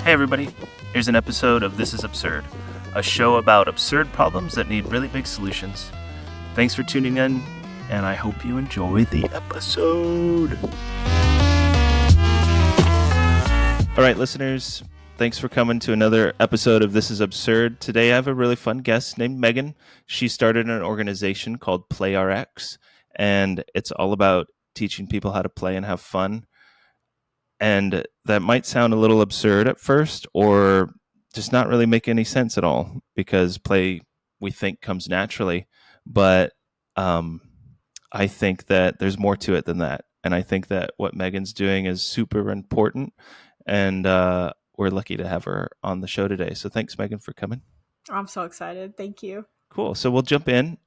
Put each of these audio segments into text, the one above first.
Hey everybody, here's an episode of This is Absurd, a show about absurd problems that need really big solutions. Thanks for tuning in, and I hope you enjoy the episode. All right, listeners, thanks for coming to another episode of This is Absurd. Today I have a really fun guest named Megan. She started an organization called PlayRX, and it's all about teaching people how to play and have fun. And that might sound a little absurd at first, or just not really make any sense at all, because play, we think, comes naturally. But I think that there's more to it than that. And I think that what Megan's doing is super important. And we're lucky to have her on the show today. So thanks, Megan, for coming. I'm so excited. Thank you. Cool. So we'll jump in.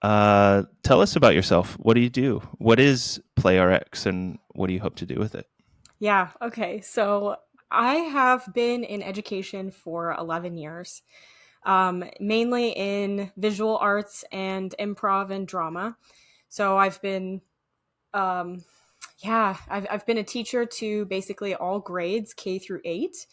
Tell us about yourself. What do you do? What is PlayRX, and what do you hope to do with it? Yeah. Okay. So I have been in education for 11 years, mainly in visual arts and improv and drama. So I've been, I've been a teacher to basically all grades, K through 8,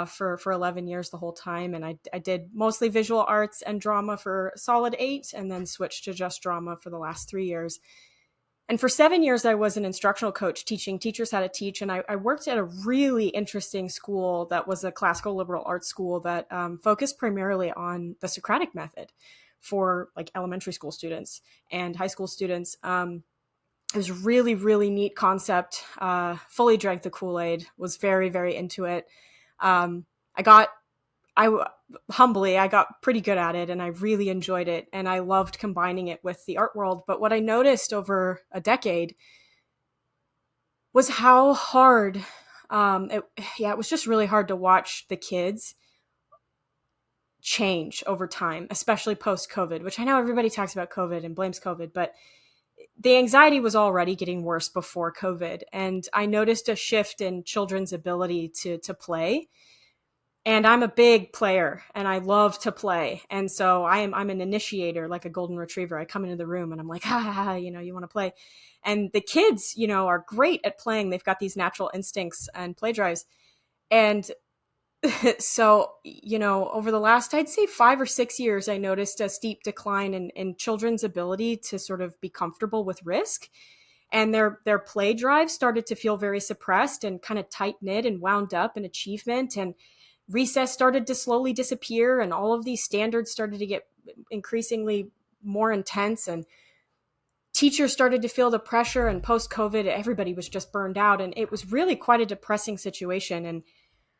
for 11 years the whole time. And I did mostly visual arts and drama for a solid 8, and then switched to just drama for the last 3 years. And for 7 years, I was an instructional coach teaching teachers how to teach. And I worked at a really interesting school that was a classical liberal arts school that focused primarily on the Socratic method for like elementary school students and high school students. It was really, really neat concept. Fully drank the Kool-Aid, was very, very into it. I got pretty good at it, and I really enjoyed it, and I loved combining it with the art world. But what I noticed over a decade was how hard it was just really hard to watch the kids change over time, especially post-COVID, which I know everybody talks about COVID and blames COVID, but the anxiety was already getting worse before COVID. And I noticed a shift in children's ability to play. And I'm a big player, and I love to play. And so I'm an initiator, like a golden retriever. I come into the room and I'm like, you want to play. And the kids, are great at playing. They've got these natural instincts and play drives. And so, over the last, I'd say 5 or 6 years, I noticed a steep decline in children's ability to sort of be comfortable with risk. And their play drive started to feel very suppressed and kind of tight knit and wound up in achievement. And recess started to slowly disappear, and all of these standards started to get increasingly more intense, and teachers started to feel the pressure. And post-COVID, everybody was just burned out, and it was really quite a depressing situation. And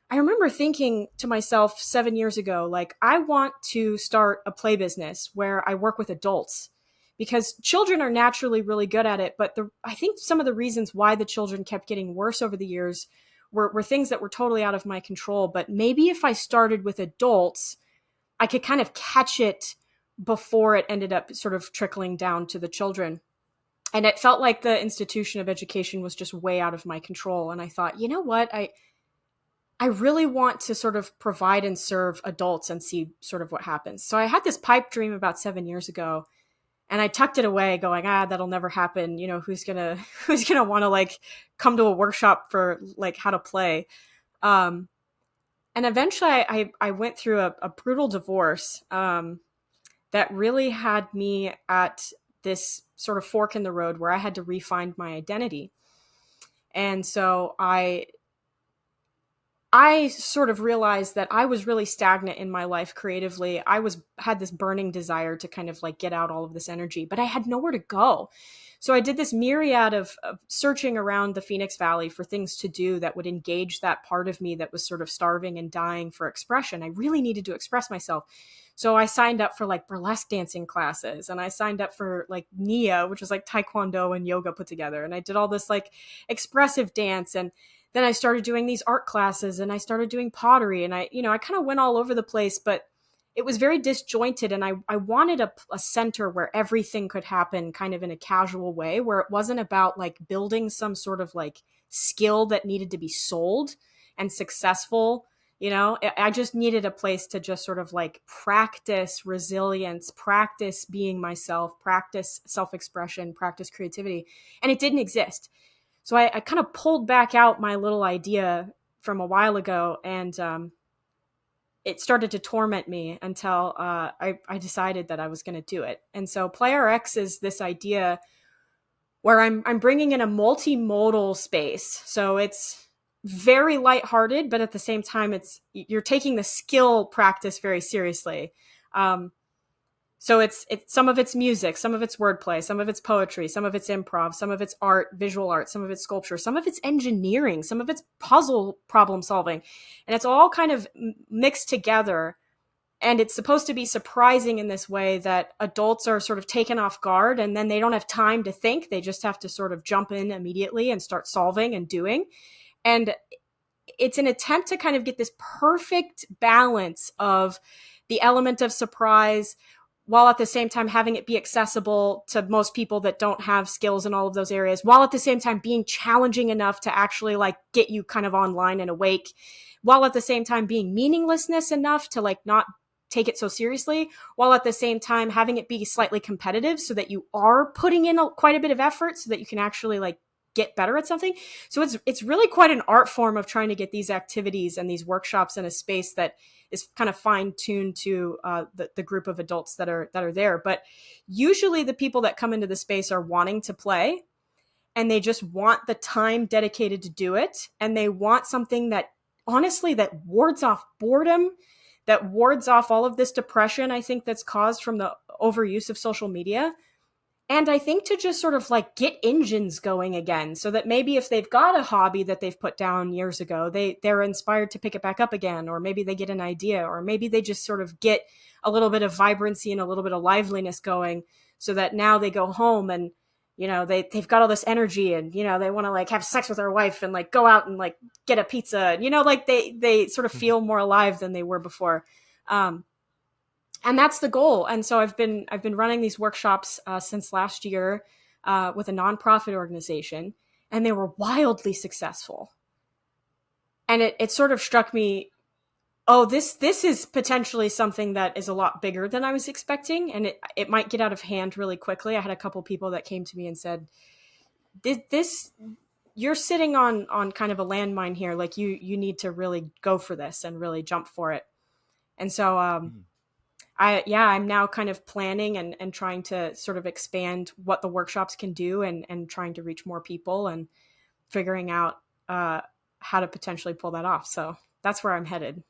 I remember thinking to myself 7 years ago, like, I want to start a play business where I work with adults, because children are naturally really good at it. But I think some of the reasons why the children kept getting worse over the years were things that were totally out of my control. But maybe if I started with adults, I could kind of catch it before it ended up sort of trickling down to the children. And it felt like the institution of education was just way out of my control. And I thought, you know what? I really want to sort of provide and serve adults and see sort of what happens. So I had this pipe dream about 7 years ago, and I tucked it away going, that'll never happen. Who's going to want to like come to a workshop for like how to play. And eventually I went through a brutal divorce that really had me at this sort of fork in the road where I had to re-find my identity. And so I sort of realized that I was really stagnant in my life creatively. I had this burning desire to kind of like get out all of this energy, but I had nowhere to go. So I did this myriad of searching around the Phoenix Valley for things to do that would engage that part of me that was sort of starving and dying for expression. I really needed to express myself. So I signed up for like burlesque dancing classes, and I signed up for like Nia, which was like Taekwondo and yoga put together. And I did all this like expressive dance, and then I started doing these art classes, and I started doing pottery, and I kind of went all over the place, but it was very disjointed. And I wanted a center where everything could happen kind of in a casual way, where it wasn't about like building some sort of like skill that needed to be sold and successful. I just needed a place to just sort of like practice resilience, practice being myself, practice self-expression, practice creativity. And it didn't exist. So I kind of pulled back out my little idea from a while ago, and it started to torment me until I decided that I was going to do it. And so PlayRX is this idea where I'm bringing in a multimodal space. So it's very lighthearted, but at the same time, you're taking the skill practice very seriously. So it's some of it's music, some of it's wordplay, some of it's poetry, some of it's improv, some of it's art, visual art, some of it's sculpture, some of it's engineering, some of it's puzzle problem solving, and it's all kind of mixed together. And it's supposed to be surprising in this way that adults are sort of taken off guard, and then they don't have time to think. They just have to sort of jump in immediately and start solving and doing. And it's an attempt to kind of get this perfect balance of the element of surprise while at the same time having it be accessible to most people that don't have skills in all of those areas, while at the same time being challenging enough to actually like get you kind of online and awake, while at the same time being meaninglessness enough to like not take it so seriously, while at the same time having it be slightly competitive so that you are putting in quite a bit of effort so that you can actually like get better at something. So it's really quite an art form of trying to get these activities and these workshops in a space that is kind of fine tuned to the group of adults that are there. But usually the people that come into the space are wanting to play, and they just want the time dedicated to do it, and they want something that honestly that wards off boredom, that wards off all of this depression I think that's caused from the overuse of social media. And I think to just sort of like get engines going again, so that maybe if they've got a hobby that they've put down years ago, they're inspired to pick it back up again, or maybe they get an idea, or maybe they just sort of get a little bit of vibrancy and a little bit of liveliness going, so that now they go home and, you know, they've got all this energy, and, you know, they want to like have sex with their wife and like go out and like get a pizza, and, you know, like they sort of feel more alive than they were before. And that's the goal. And so I've been running these workshops since last year with a nonprofit organization, and they were wildly successful. And it sort of struck me, oh, this is potentially something that is a lot bigger than I was expecting, and it might get out of hand really quickly. I had a couple people that came to me and said, "This you're sitting on kind of a landmine here. Like you need to really go for this and really jump for it." And so I'm now kind of planning and trying to sort of expand what the workshops can do, and trying to reach more people and figuring out how to potentially pull that off. So that's where I'm headed.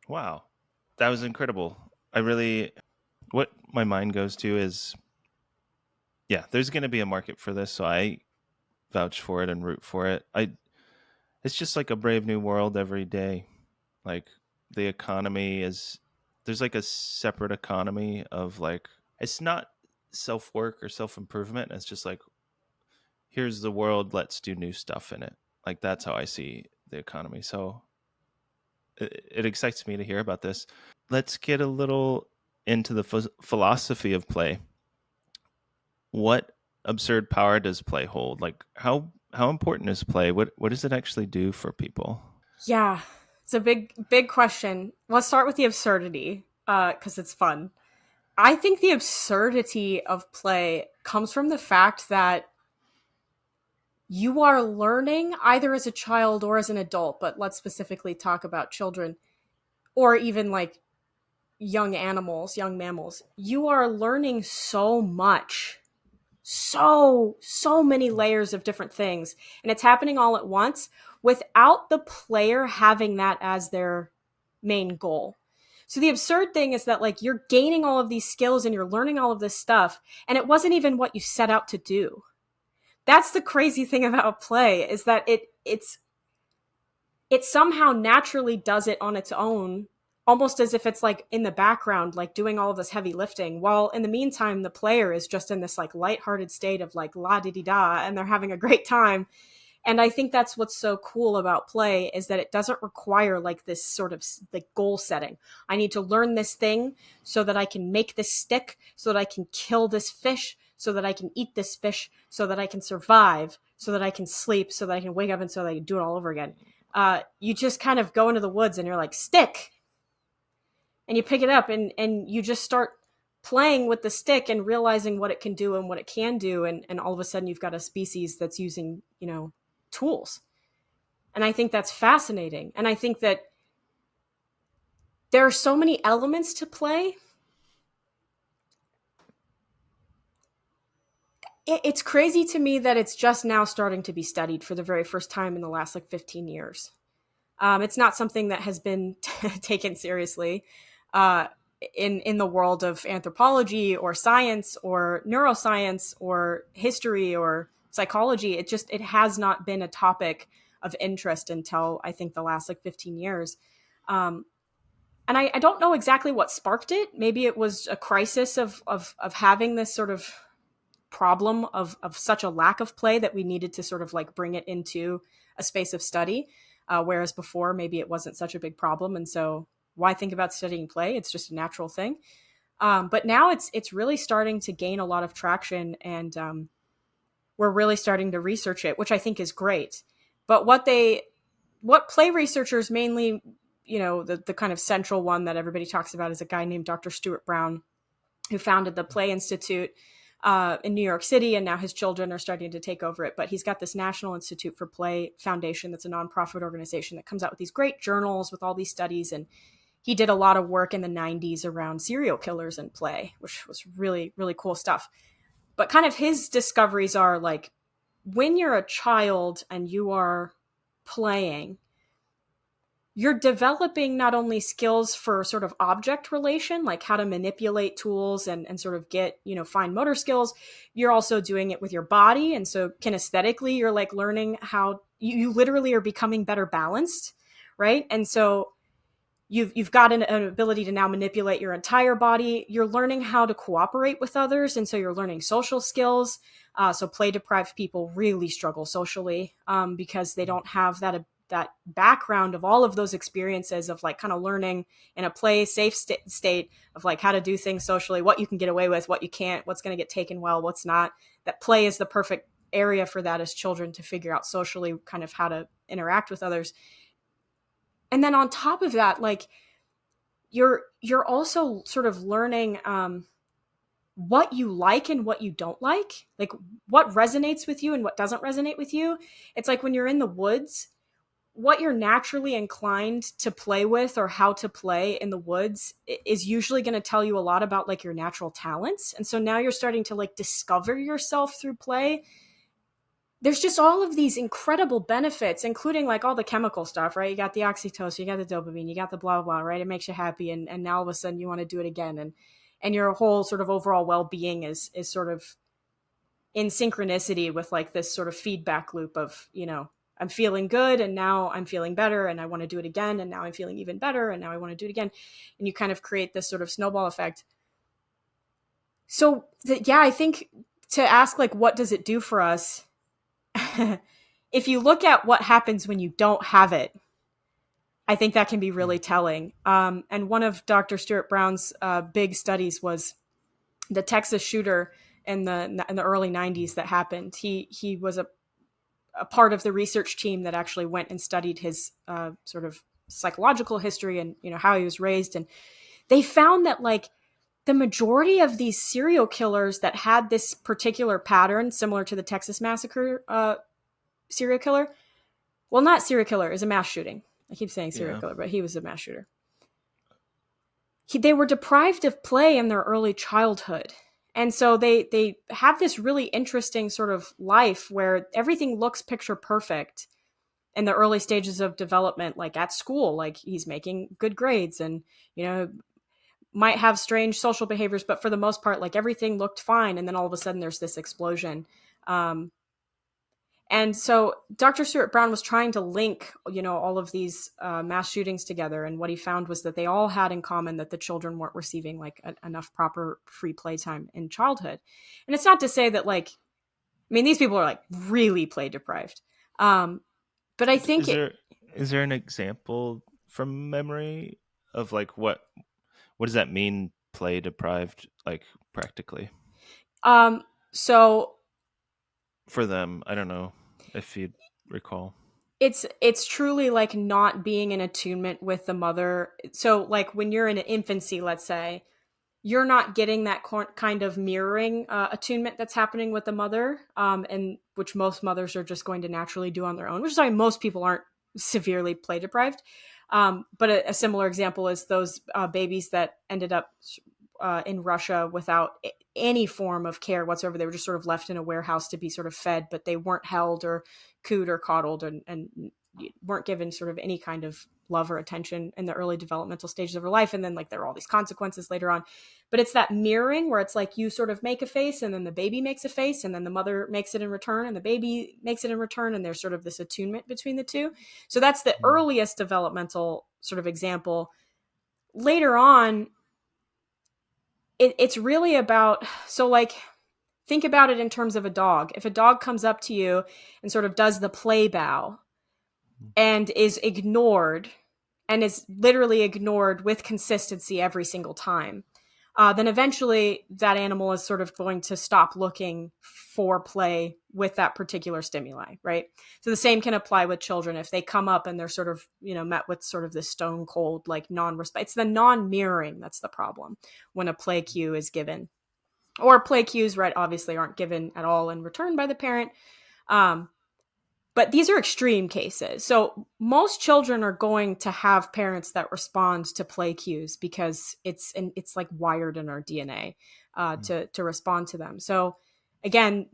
Wow. That was incredible. What my mind goes to is, yeah, there's going to be a market for this. So I vouch for it and root for it. It's just like a brave new world every day. Like the economy there's like a separate economy of like, it's not self work or self improvement. It's just like, here's the world, let's do new stuff in it. Like that's how I see the economy. So it excites me to hear about this. Let's get a little into the philosophy of play. What absurd power does play hold? Like how important is play? What does it actually do for people? Yeah, it's a big question. Let's start with the absurdity because it's fun. I think the absurdity of play comes from the fact that you are learning either as a child or as an adult, but let's specifically talk about children, or even like young animals, young mammals. You are learning so much, so many layers of different things, and it's happening all at once without the player having that as their main goal. So the absurd thing is that like you're gaining all of these skills and you're learning all of this stuff, and it wasn't even what you set out to do. That's the crazy thing about play, is that it somehow naturally does it on its own, almost as if it's like in the background, like doing all of this heavy lifting, while in the meantime the player is just in this like lighthearted state of like la di di da, and they're having a great time. And I think that's what's so cool about play, is that it doesn't require like this sort of like goal setting. I need to learn this thing so that I can make this stick, so that I can kill this fish, so that I can eat this fish, so that I can survive, so that I can sleep, so that I can wake up, and so that I can do it all over again. You just kind of go into the woods and you're like, stick, and you pick it up, and you just start playing with the stick and realizing what it can do and what it can do. And all of a sudden you've got a species that's using, you know, tools. And I think that's fascinating. And I think that there are so many elements to play. It's crazy to me that it's just now starting to be studied for the very first time in the last like 15 years. It's not something that has been taken seriously uh, in the world of anthropology or science or neuroscience or history or psychology. It has not been a topic of interest until I think the last like 15 years. Um, and I don't know exactly what sparked it. Maybe it was a crisis of having this sort of problem of such a lack of play that we needed to sort of like bring it into a space of study. Whereas before, maybe it wasn't such a big problem. And so why think about studying play? It's just a natural thing. But now it's really starting to gain a lot of traction, and we're really starting to research it, which I think is great. But what play researchers mainly, the kind of central one that everybody talks about is a guy named Dr. Stuart Brown, who founded the Play Institute in New York City, and now his children are starting to take over it. But he's got this National Institute for Play Foundation that's a nonprofit organization that comes out with these great journals with all these studies. And he did a lot of work in the 90s around serial killers and play, which was really, really cool stuff. But kind of his discoveries are like, when you're a child and you are playing, you're developing not only skills for sort of object relation, like how to manipulate tools and sort of get, fine motor skills. You're also doing it with your body. And so kinesthetically, you're like learning how you literally are becoming better balanced, right? And so you've got an ability to now manipulate your entire body. You're learning how to cooperate with others. And so you're learning social skills. So play deprived people really struggle socially because they don't have that background of all of those experiences of like kind of learning in a play safe state of like how to do things socially, what you can get away with, what you can't, what's going to get taken well, what's not. That play is the perfect area for that as children to figure out socially kind of how to interact with others. And then on top of that, like you're also sort of learning what you like and what you don't like what resonates with you and what doesn't resonate with you. It's like when you're in the woods, what you're naturally inclined to play with or how to play in the woods is usually going to tell you a lot about like your natural talents. And so now you're starting to like discover yourself through play. There's just all of these incredible benefits, including like all the chemical stuff, right? You got the oxytocin, you got the dopamine, you got the blah, blah, right? It makes you happy. And now all of a sudden you want to do it again. And your whole sort of overall well-being is sort of in synchronicity with like this sort of feedback loop of, I'm feeling good and now I'm feeling better and I want to do it again. And now I'm feeling even better and now I want to do it again. And you kind of create this sort of snowball effect. So I think to ask like, what does it do for us? If you look at what happens when you don't have it, I think that can be really telling. And one of Dr. Stuart Brown's big studies was the Texas shooter in the early 90s that happened. He was a part of the research team that actually went and studied his sort of psychological history and how he was raised. And they found that like the majority of these serial killers that had this particular pattern similar to the Texas massacre serial killer, well, not serial killer, is a mass shooting. I keep saying serial killer, but he was a mass shooter. They were deprived of play in their early childhood. And so they have this really interesting sort of life where everything looks picture perfect in the early stages of development, like at school, like he's making good grades and, might have strange social behaviors, but for the most part, like everything looked fine. And then all of a sudden there's this explosion. And so Dr. Stuart Brown was trying to link, all of these mass shootings together. And what he found was that they all had in common that the children weren't receiving like enough proper free playtime in childhood. And it's not to say that like, I mean, these people are like really play deprived. But I think is there an example from memory of like what does that mean, play deprived, like practically? So for them, I don't know if you recall. It's truly like not being in attunement with the mother. So like when you're in an infancy, let's say, you're not getting that kind of mirroring attunement that's happening with the mother, and which most mothers are just going to naturally do on their own, which is why most people aren't severely play deprived. But a similar example is those babies that ended up in Russia without any form of care whatsoever. They were just sort of left in a warehouse to be sort of fed, but they weren't held or cooed or coddled, and weren't given sort of any kind of love or attention in the early developmental stages of their life. And then like there are all these consequences later on. But it's that mirroring where it's like you sort of make a face and then the baby makes a face and then the mother makes it in return and the baby makes it in return. And there's sort of this attunement between the two. So that's the earliest developmental sort of example. Later on, it's really about, so like, think about it in terms of a dog. If a dog comes up to you and sort of does the play bow and is ignored, and is literally ignored with consistency every single time, then eventually that animal is sort of going to stop looking for play with that particular stimuli, right? So the same can apply with children. If they come up and they're sort of, met with sort of this stone cold, like non-respect, it's the non-mirroring that's the problem when a play cue is given. Or play cues, right, obviously aren't given at all in return by the parent. But these are extreme cases. So most children are going to have parents that respond to play cues because it's like wired in our DNA to respond to them. So again,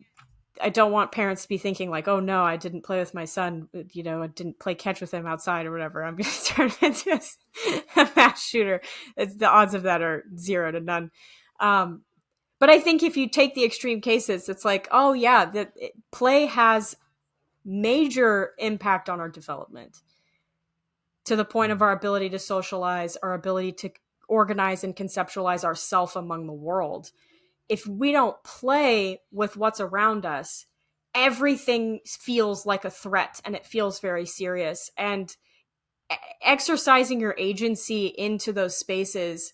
I don't want parents to be thinking like, oh no, I didn't play with my son, I didn't play catch with him outside or whatever, I'm going to turn him into a mass shooter. The odds of that are 0 to none. But I think if you take the extreme cases, it's like, oh yeah, play has major impact on our development to the point of our ability to socialize, our ability to organize and conceptualize ourself among the world. If we don't play with what's around us, everything feels like a threat and it feels very serious. And exercising your agency into those spaces,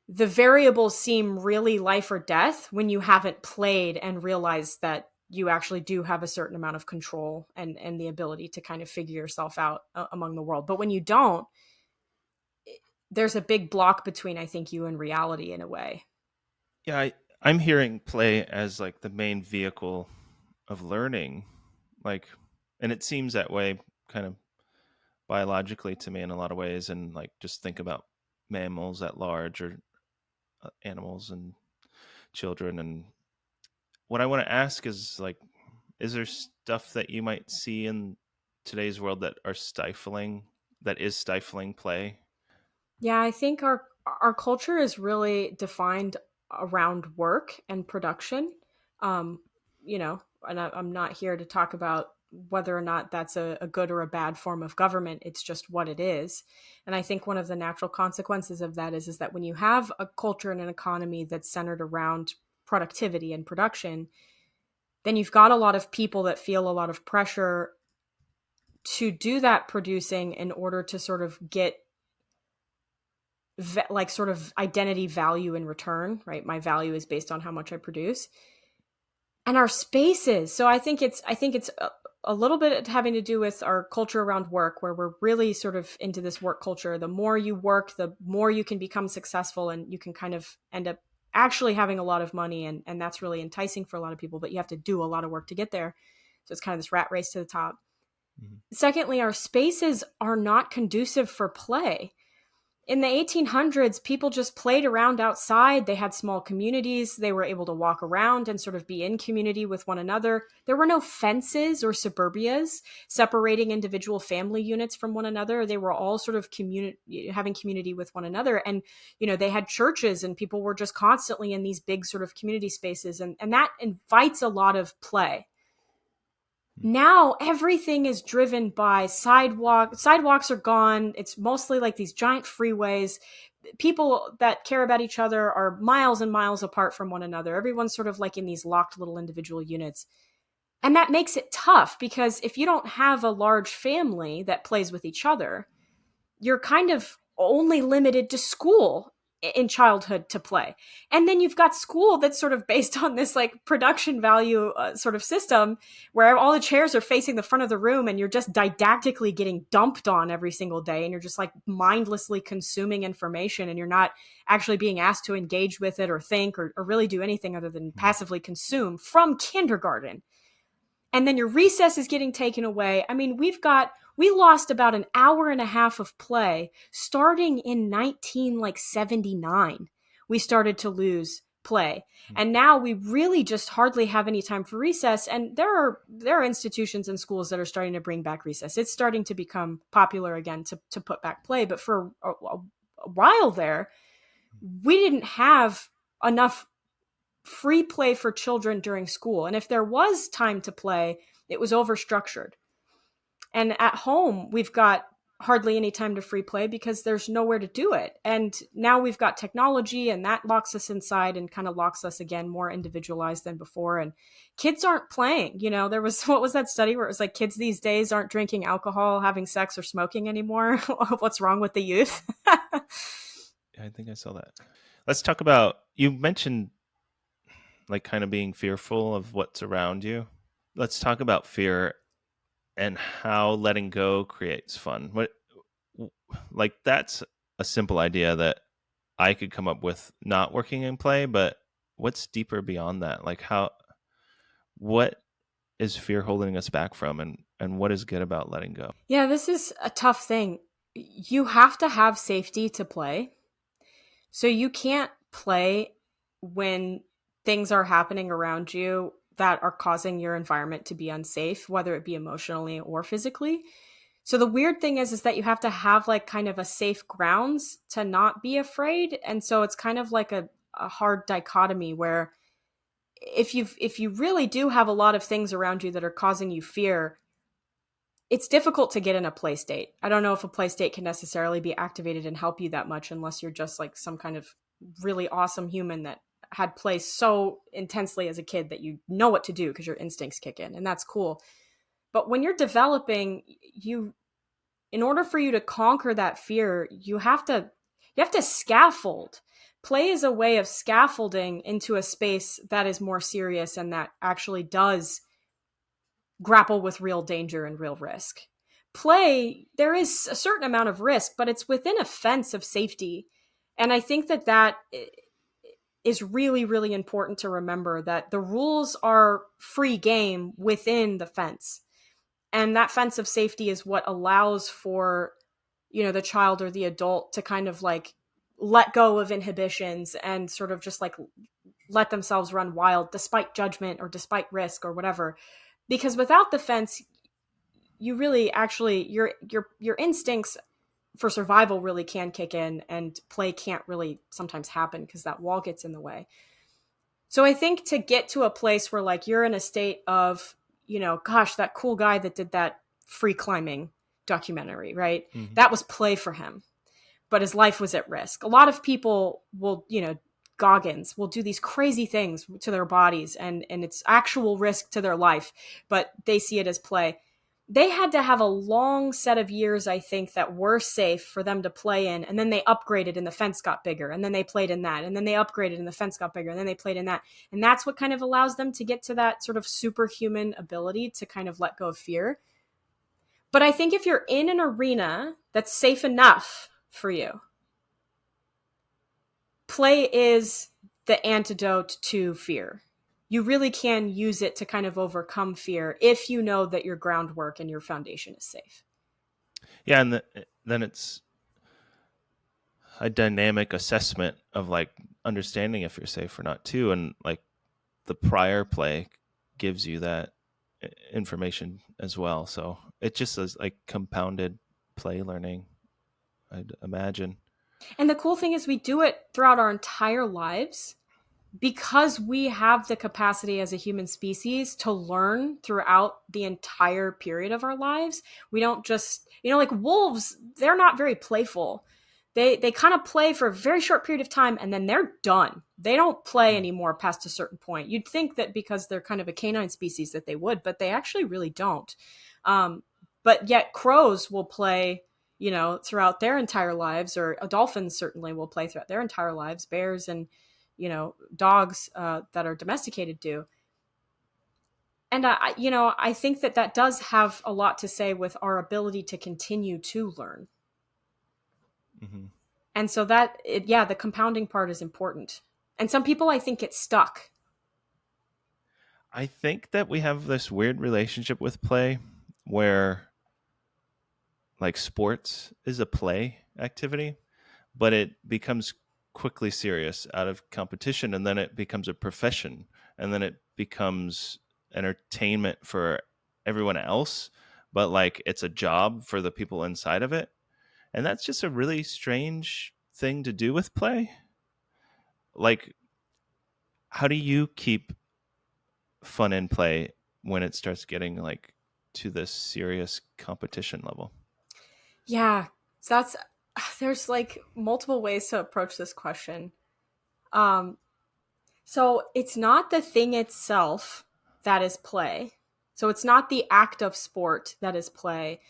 the variables seem really life or death when you haven't played and realized that you actually do have a certain amount of control and the ability to kind of figure yourself out among the world. But when you don't, there's a big block between, I think, you and reality in a way. Yeah, I'm hearing play as like the main vehicle of learning, like, and it seems that way kind of biologically to me in a lot of ways. And like, just think about mammals at large, or animals and children. And what I want to ask is like, is there stuff that you might see in today's world that is stifling play? Yeah, I think our culture is really defined around work and production. Um, and I'm not here to talk about whether or not that's a good or a bad form of government. It's just what it is. And I think one of the natural consequences of that is that when you have a culture and an economy that's centered around productivity and production, then you've got a lot of people that feel a lot of pressure to do that producing in order to sort of get like sort of identity value in return, right? My value is based on how much I produce. And our spaces. So I think it's a little bit having to do with our culture around work, where we're really sort of into this work culture. The more you work, the more you can become successful, and you can kind of end up actually having a lot of money. And that's really enticing for a lot of people, but you have to do a lot of work to get there. So it's kind of this rat race to the top. Mm-hmm. Secondly, our spaces are not conducive for play. In the 1800s, people just played around outside. They had small communities. They were able to walk around and sort of be in community with one another. There were no fences or suburbias separating individual family units from one another. They were all sort of having community with one another. And, they had churches, and people were just constantly in these big sort of community spaces. And that invites a lot of play. Now everything is driven by sidewalks. Sidewalks are gone. It's mostly like these giant freeways. People that care about each other are miles and miles apart from one another. Everyone's sort of like in these locked little individual units. And that makes it tough, because if you don't have a large family that plays with each other, you're kind of only limited to school in childhood to play. And then you've got school that's sort of based on this like production value sort of system, where all the chairs are facing the front of the room and you're just didactically getting dumped on every single day. And you're just like mindlessly consuming information, and you're not actually being asked to engage with it or think or really do anything other than passively consume from kindergarten. And then your recess is getting taken away. I mean, we lost about an hour and a half of play starting in 1979. We started to lose play. And now we really just hardly have any time for recess. And there are institutions and schools that are starting to bring back recess. It's starting to become popular again to put back play. But for a while there, we didn't have enough free play for children during school. And if there was time to play, it was overstructured. And at home, we've got hardly any time to free play because there's nowhere to do it. And now we've got technology, and that locks us inside and kind of locks us again more individualized than before. And kids aren't playing. You know, there was, what was that study where it was like kids these days aren't drinking alcohol, having sex, or smoking anymore? What's wrong with the youth? I think I saw that. Let's talk about, you mentioned like kind of being fearful of what's around you. Let's talk about fear and how letting go creates fun. What, like, that's a simple idea that I could come up with not working in play, but what's deeper beyond that? Like, what is fear holding us back from, and what is good about letting go? Yeah, this is a tough thing. You have to have safety to play. So you can't play when things are happening around you that are causing your environment to be unsafe, whether it be emotionally or physically. So the weird thing is that you have to have like kind of a safe grounds to not be afraid. And so it's kind of like a hard dichotomy where if you really do have a lot of things around you that are causing you fear, it's difficult to get in a play state. I don't know if a play state can necessarily be activated and help you that much unless you're just like some kind of really awesome human that had play so intensely as a kid that you know what to do because your instincts kick in, and that's cool. But when you're developing, in order for you to conquer that fear, you have to scaffold. Play is a way of scaffolding into a space that is more serious and that actually does grapple with real danger and real risk. Play, there is a certain amount of risk, but it's within a fence of safety. And I think that is really, really important to remember, that the rules are free game within the fence. And that fence of safety is what allows for, the child or the adult to kind of like let go of inhibitions and sort of just like let themselves run wild despite judgment or despite risk or whatever. Because without the fence, you really actually your instincts for survival really can kick in, and play can't really sometimes happen because that wall gets in the way. So I think to get to a place where like you're in a state of, gosh, that cool guy that did that free climbing documentary, right? Mm-hmm. That was play for him, but his life was at risk. A lot of people will, Goggins will do these crazy things to their bodies, and it's actual risk to their life, but they see it as play. They had to have a long set of years, I think, that were safe for them to play in, and then they upgraded and the fence got bigger, and then they played in that, and then they upgraded and the fence got bigger, and then they played in that. And that's what kind of allows them to get to that sort of superhuman ability to kind of let go of fear. But I think if you're in an arena that's safe enough for you, play is the antidote to fear. You really can use it to kind of overcome fear if you know that your groundwork and your foundation is safe. Yeah, and then it's a dynamic assessment of like understanding if you're safe or not too, and like the prior play gives you that information as well. So it just is like compounded play learning, I'd imagine. And the cool thing is we do it throughout our entire lives because we have the capacity as a human species to learn throughout the entire period of our lives. We don't just, like wolves, they're not very playful. They kind of play for a very short period of time and then they're done. They don't play anymore past a certain point. You'd think that because they're kind of a canine species that they would, but they actually really don't. But yet crows will play, throughout their entire lives, or dolphins certainly will play throughout their entire lives. Bears and dogs that are domesticated do. And I think that does have a lot to say with our ability to continue to learn. Mm-hmm. And so the compounding part is important. And some people, I think, get stuck. I think that we have this weird relationship with play where like sports is a play activity, but it becomes quickly serious out of competition, and then it becomes a profession, and then it becomes entertainment for everyone else, but like it's a job for the people inside of it. And that's just a really strange thing to do with play. Like, how do you keep fun in play when it starts getting like to this serious competition level? Yeah, so that's there's like multiple ways to approach this question. Um, so it's not the thing itself that is play. So it's not the act of sport that is play.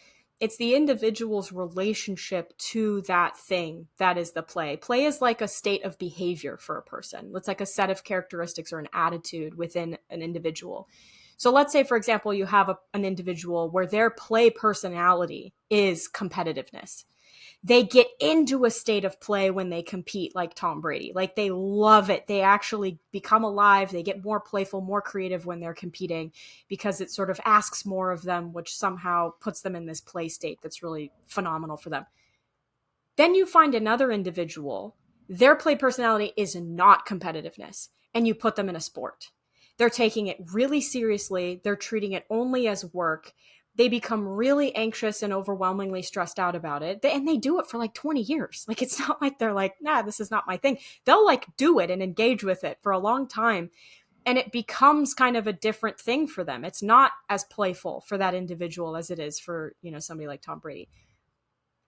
It's the individual's relationship to that thing that is the play. Play is like a state of behavior for a person. It's like a set of characteristics or an attitude within an individual. So let's say, for example, you have an individual where their play personality is competitiveness. They get into a state of play when they compete, like Tom Brady. Like they love it. They actually become alive. They get more playful, more creative when they're competing because it sort of asks more of them, which somehow puts them in this play state that's really phenomenal for them. Then you find another individual, their play personality is not competitiveness, and you put them in a sport. They're taking it really seriously. They're treating it only as work. They become really anxious and overwhelmingly stressed out about it. And they do it for like 20 years. Like, it's not like they're like, nah, this is not my thing. They'll like do it and engage with it for a long time. And it becomes kind of a different thing for them. It's not as playful for that individual as it is for, somebody like Tom Brady.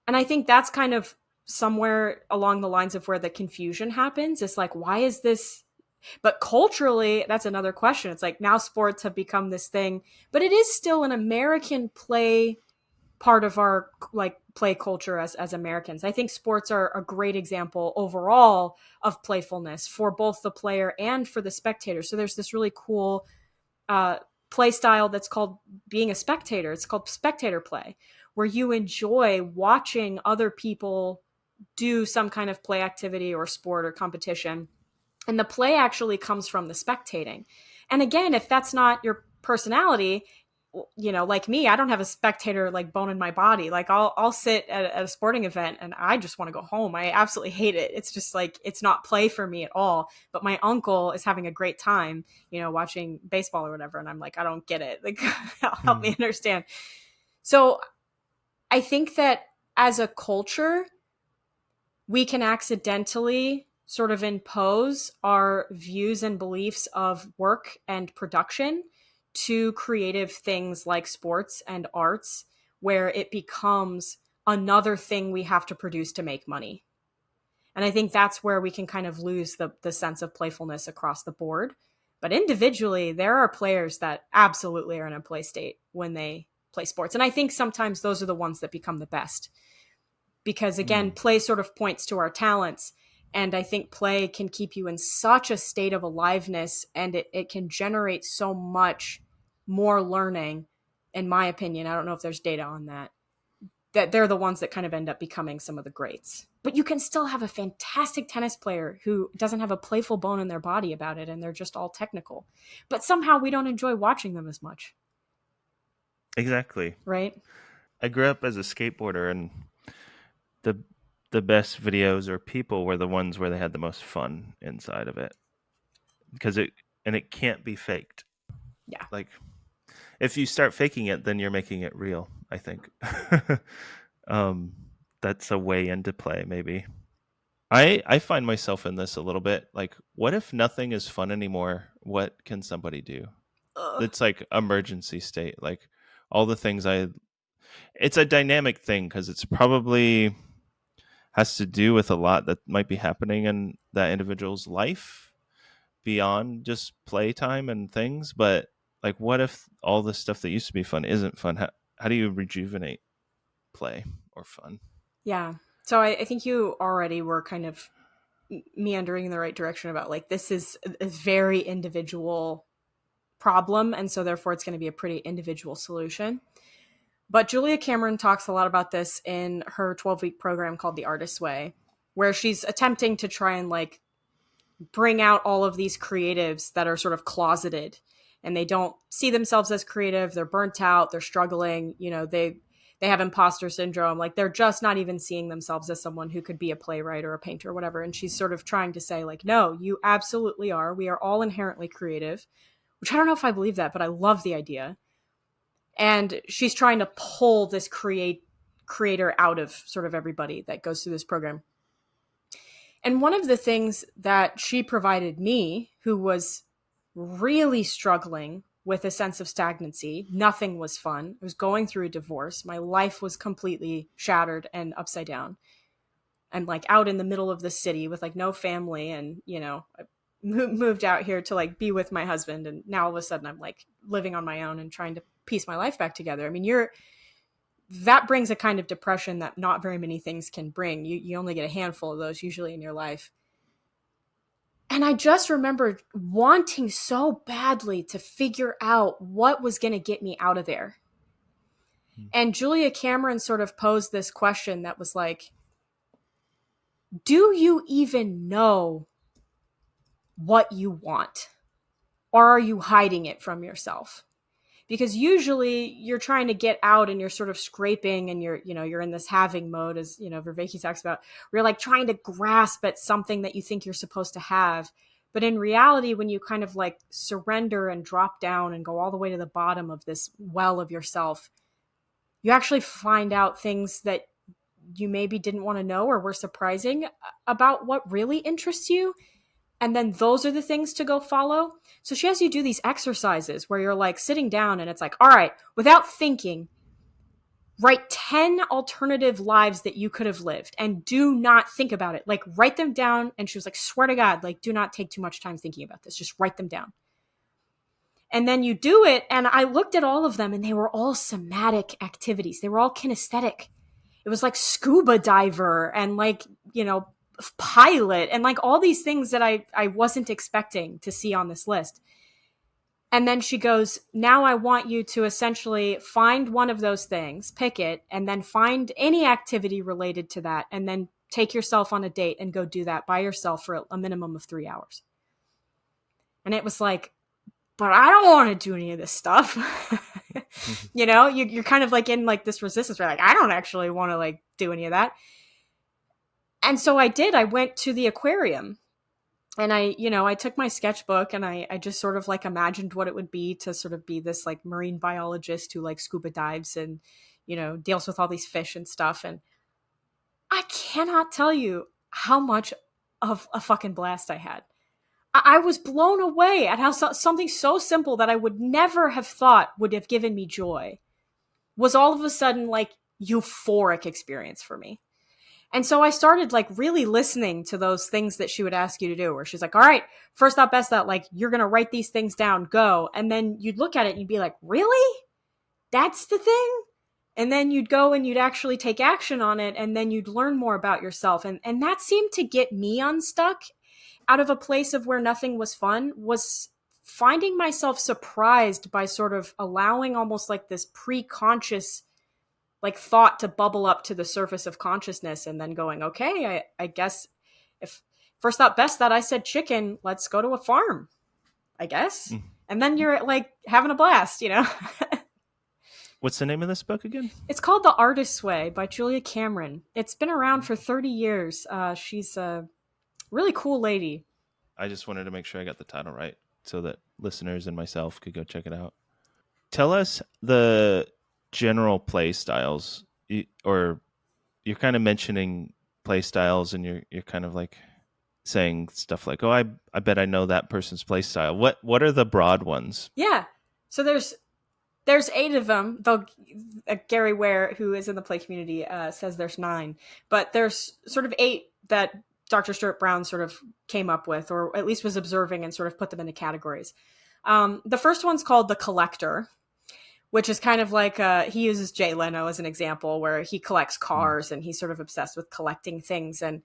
And I think that's kind of somewhere along the lines of where the confusion happens. It's like, why is this? But culturally, that's another question. It's like now sports have become this thing, but it is still an American play part of our like play culture as Americans. I think sports are a great example overall of playfulness for both the player and for the spectator. So there's this really cool uh, play style that's called being a spectator. It's called spectator play, where you enjoy watching other people do some kind of play activity or sport or competition. And the play actually comes from the spectating. And again, if that's not your personality, like me, I don't have a spectator like bone in my body. Like I'll sit at a sporting event and I just want to go home. I absolutely hate it. It's just like it's not play for me at all. But my uncle is having a great time, watching baseball or whatever, and I'm like, I don't get it. Like, help me understand. So I think that as a culture, we can accidentally sort of impose our views and beliefs of work and production to creative things like sports and arts, where it becomes another thing we have to produce to make money. And I think that's where we can kind of lose the sense of playfulness across the board. But individually, there are players that absolutely are in a play state when they play sports. And I think sometimes those are the ones that become the best. Because again, play sort of points to our talents. And I think play can keep you in such a state of aliveness, and it can generate so much more learning, in my opinion. I don't know if there's data on that they're the ones that kind of end up becoming some of the greats. But you can still have a fantastic tennis player who doesn't have a playful bone in their body about it, and they're just all technical. But somehow we don't enjoy watching them as much. Exactly. Right? I grew up as a skateboarder, and the the best videos or people were the ones where they had the most fun inside of it, because it can't be faked. Yeah. Like, if you start faking it, then you're making it real, I think. um that's a way into play, maybe. I find myself in this a little bit. Like, what if nothing is fun anymore? What can somebody do? It's like emergency state. Like, all the things it's a dynamic thing, because it's probably has to do with a lot that might be happening in that individual's life beyond just playtime and things. But like, what if all the stuff that used to be fun isn't fun? How do you rejuvenate play or fun? Yeah. So I think you already were kind of meandering in the right direction about like this is a very individual problem, and so therefore it's going to be a pretty individual solution. But Julia Cameron talks a lot about this in her 12-week program called The Artist's Way, where she's attempting to try and like bring out all of these creatives that are sort of closeted and they don't see themselves as creative. They're burnt out. They're struggling. They have imposter syndrome. Like they're just not even seeing themselves as someone who could be a playwright or a painter or whatever. And she's sort of trying to say like, no, you absolutely are. We are all inherently creative, which I don't know if I believe that, but I love the idea. And she's trying to pull this creator out of sort of everybody that goes through this program. And one of the things that she provided me, who was really struggling with a sense of stagnancy, nothing was fun. I was going through a divorce. My life was completely shattered and upside down. I'm like out in the middle of the city with like no family, and I moved out here to like be with my husband, and now all of a sudden I'm like living on my own and trying to piece my life back together. I mean, that brings a kind of depression that not very many things can bring. You only get a handful of those usually in your life. And I just remember wanting so badly to figure out what was going to get me out of there. And Julia Cameron sort of posed this question that was like, do you even know what you want? Or are you hiding it from yourself? Because usually you're trying to get out and you're sort of scraping and you're in this having mode, as Vervaeke talks about, where you're like trying to grasp at something that you think you're supposed to have. But in reality, when you kind of like surrender and drop down and go all the way to the bottom of this well of yourself, you actually find out things that you maybe didn't want to know or were surprising about what really interests you. And then those are the things to go follow. So she has you do these exercises where you're like sitting down and it's like, all right, without thinking, write 10 alternative lives that you could have lived and do not think about it. Like write them down. And she was like, swear to God, like do not take too much time thinking about this. Just write them down. And then you do it. And I looked at all of them and they were all somatic activities. They were all kinesthetic. It was like scuba diver and like, pilot and like all these things that I wasn't expecting to see on this list. And then she goes, now I want you to essentially find one of those things, pick it, and then find any activity related to that, and then take yourself on a date and go do that by yourself for a minimum of 3 hours. And it was like, but I don't want to do any of this stuff. You're kind of like in like this resistance where like, I don't actually want to like do any of that. And so I did. I went to the aquarium and I took my sketchbook and I just sort of like imagined what it would be to sort of be this like marine biologist who like scuba dives and, deals with all these fish and stuff. And I cannot tell you how much of a fucking blast I had. I was blown away at how something so simple that I would never have thought would have given me joy was all of a sudden like euphoric experience for me. And so I started like really listening to those things that she would ask you to do, where she's like, all right, first thought, best thought, like you're going to write these things down, go. And then you'd look at it and you'd be like, really? That's the thing? And then you'd go and you'd actually take action on it. And then you'd learn more about yourself. And that seemed to get me unstuck out of a place of where nothing was fun, was finding myself surprised by sort of allowing almost like this pre-conscious like thought to bubble up to the surface of consciousness and then going, okay, I guess if first thought, best thought, I said chicken, let's go to a farm, I guess. And then you're like having a blast, What's the name of this book again? It's called The Artist's Way by Julia Cameron. It's been around for 30 years. She's a really cool lady. I just wanted to make sure I got the title right so that listeners and myself could go check it out. Tell us the general play styles, or you're kind of mentioning play styles and you're kind of like saying stuff like, oh, I bet I know that person's play style. What are the broad ones? Yeah. So there's 8 of them, though Gary Ware, who is in the play community, says there's 9, but there's sort of 8 that Dr. Stuart Brown sort of came up with, or at least was observing and sort of put them into categories. The first one's called the collector, which is kind of like, he uses Jay Leno as an example, where he collects cars and he's sort of obsessed with collecting things. And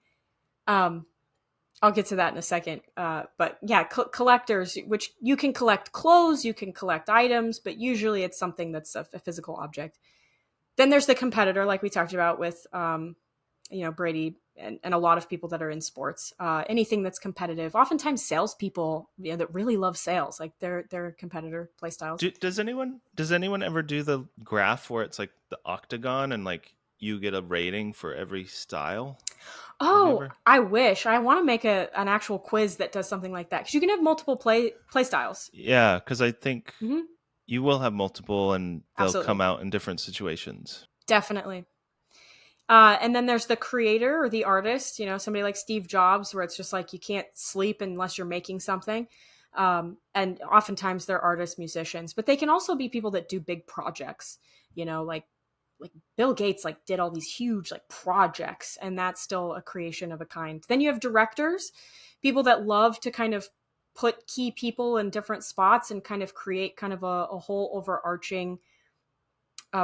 I'll get to that in a second. But yeah, collectors, which you can collect clothes, you can collect items, but usually it's something that's a physical object. Then there's the competitor, like we talked about with, Brady and a lot of people that are in sports, anything that's competitive. Oftentimes, salespeople, that really love sales, like they're competitor play styles. Does anyone ever do the graph where it's like the octagon and like you get a rating for every style? Have you Oh, ever? I wish I want to make an actual quiz that does something like that, because you can have multiple play styles. Yeah, because I think Mm-hmm. you will have multiple and they'll come Absolutely, out in different situations. definitely. And then there's the creator or the artist, somebody like Steve Jobs, where it's just like you can't sleep unless you're making something. And oftentimes they're artists, musicians, but they can also be people that do big projects, like Bill Gates like did all these huge like projects, and that's still a creation of a kind. Then you have directors, people that love to kind of put key people in different spots and kind of create kind of a whole overarching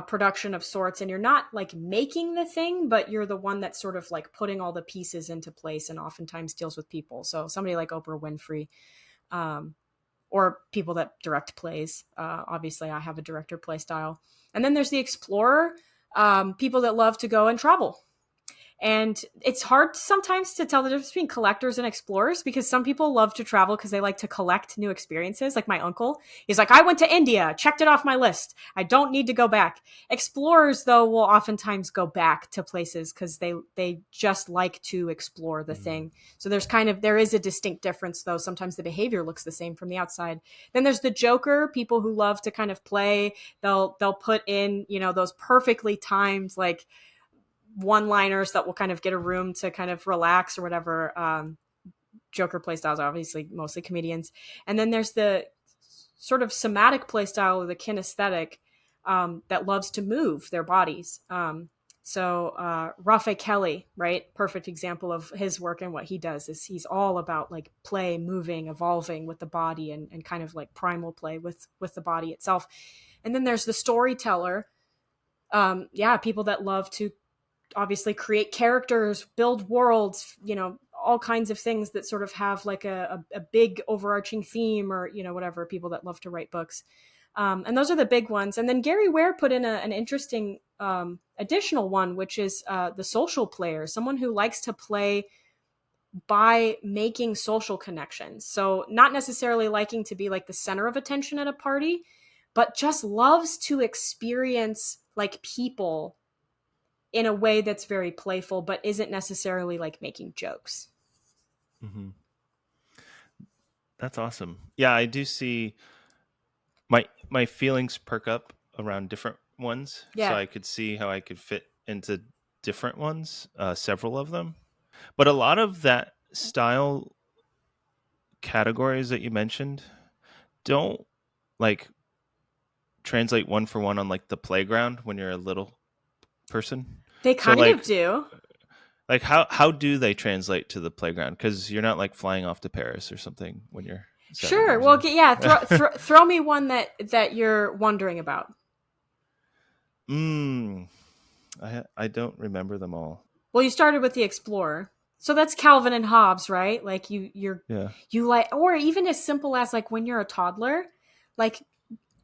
production of sorts, and you're not like making the thing, but you're the one that's sort of like putting all the pieces into place, and oftentimes deals with people. So somebody like Oprah Winfrey, um, or people that direct plays. Obviously I have a director play style. And then there's the explorer, people that love to go and travel. And it's hard sometimes to tell the difference between collectors and explorers, because some people love to travel because they like to collect new experiences. Like my uncle, he's like, I went to India, checked it off my list. I don't need to go back. Explorers, though, will oftentimes go back to places because they just like to explore the Mhm. thing. So there is a distinct difference, though. Sometimes the behavior looks the same from the outside. Then there's the joker, people who love to kind of play. They'll put in, those perfectly timed, like, one liners that will kind of get a room to kind of relax or whatever. Joker playstyles are obviously mostly comedians. And then there's the sort of somatic playstyle, or the kinesthetic, that loves to move their bodies. Rafe Kelly, right? Perfect example of his work, and what he does is he's all about like play, moving, evolving with the body, and kind of like primal play with the body itself. And then there's the storyteller. People that love to obviously create characters, build worlds, all kinds of things that sort of have like a big overarching theme, or, whatever, people that love to write books. And those are the big ones. And then Gary Ware put in an interesting additional one, which is the social player, someone who likes to play by making social connections. So not necessarily liking to be like the center of attention at a party, but just loves to experience like people in a way that's very playful, but isn't necessarily like making jokes. Hmm. That's awesome. Yeah, I do see my feelings perk up around different ones, so Yeah. I could see how I could fit into different ones, several of them. But a lot of that style categories that you mentioned don't like translate one for one on like the playground when you're a little person. They So kind of do. like how do they translate to the playground? Because you're not like flying off to Paris or something when you're 7 Sure. years Well, old. yeah, throw me one that you're wondering about. mm, I don't remember them all. Well, you started with the Explorer. So that's Calvin and Hobbes, right? Like Yeah. you like, or even as simple as like when you're a toddler, like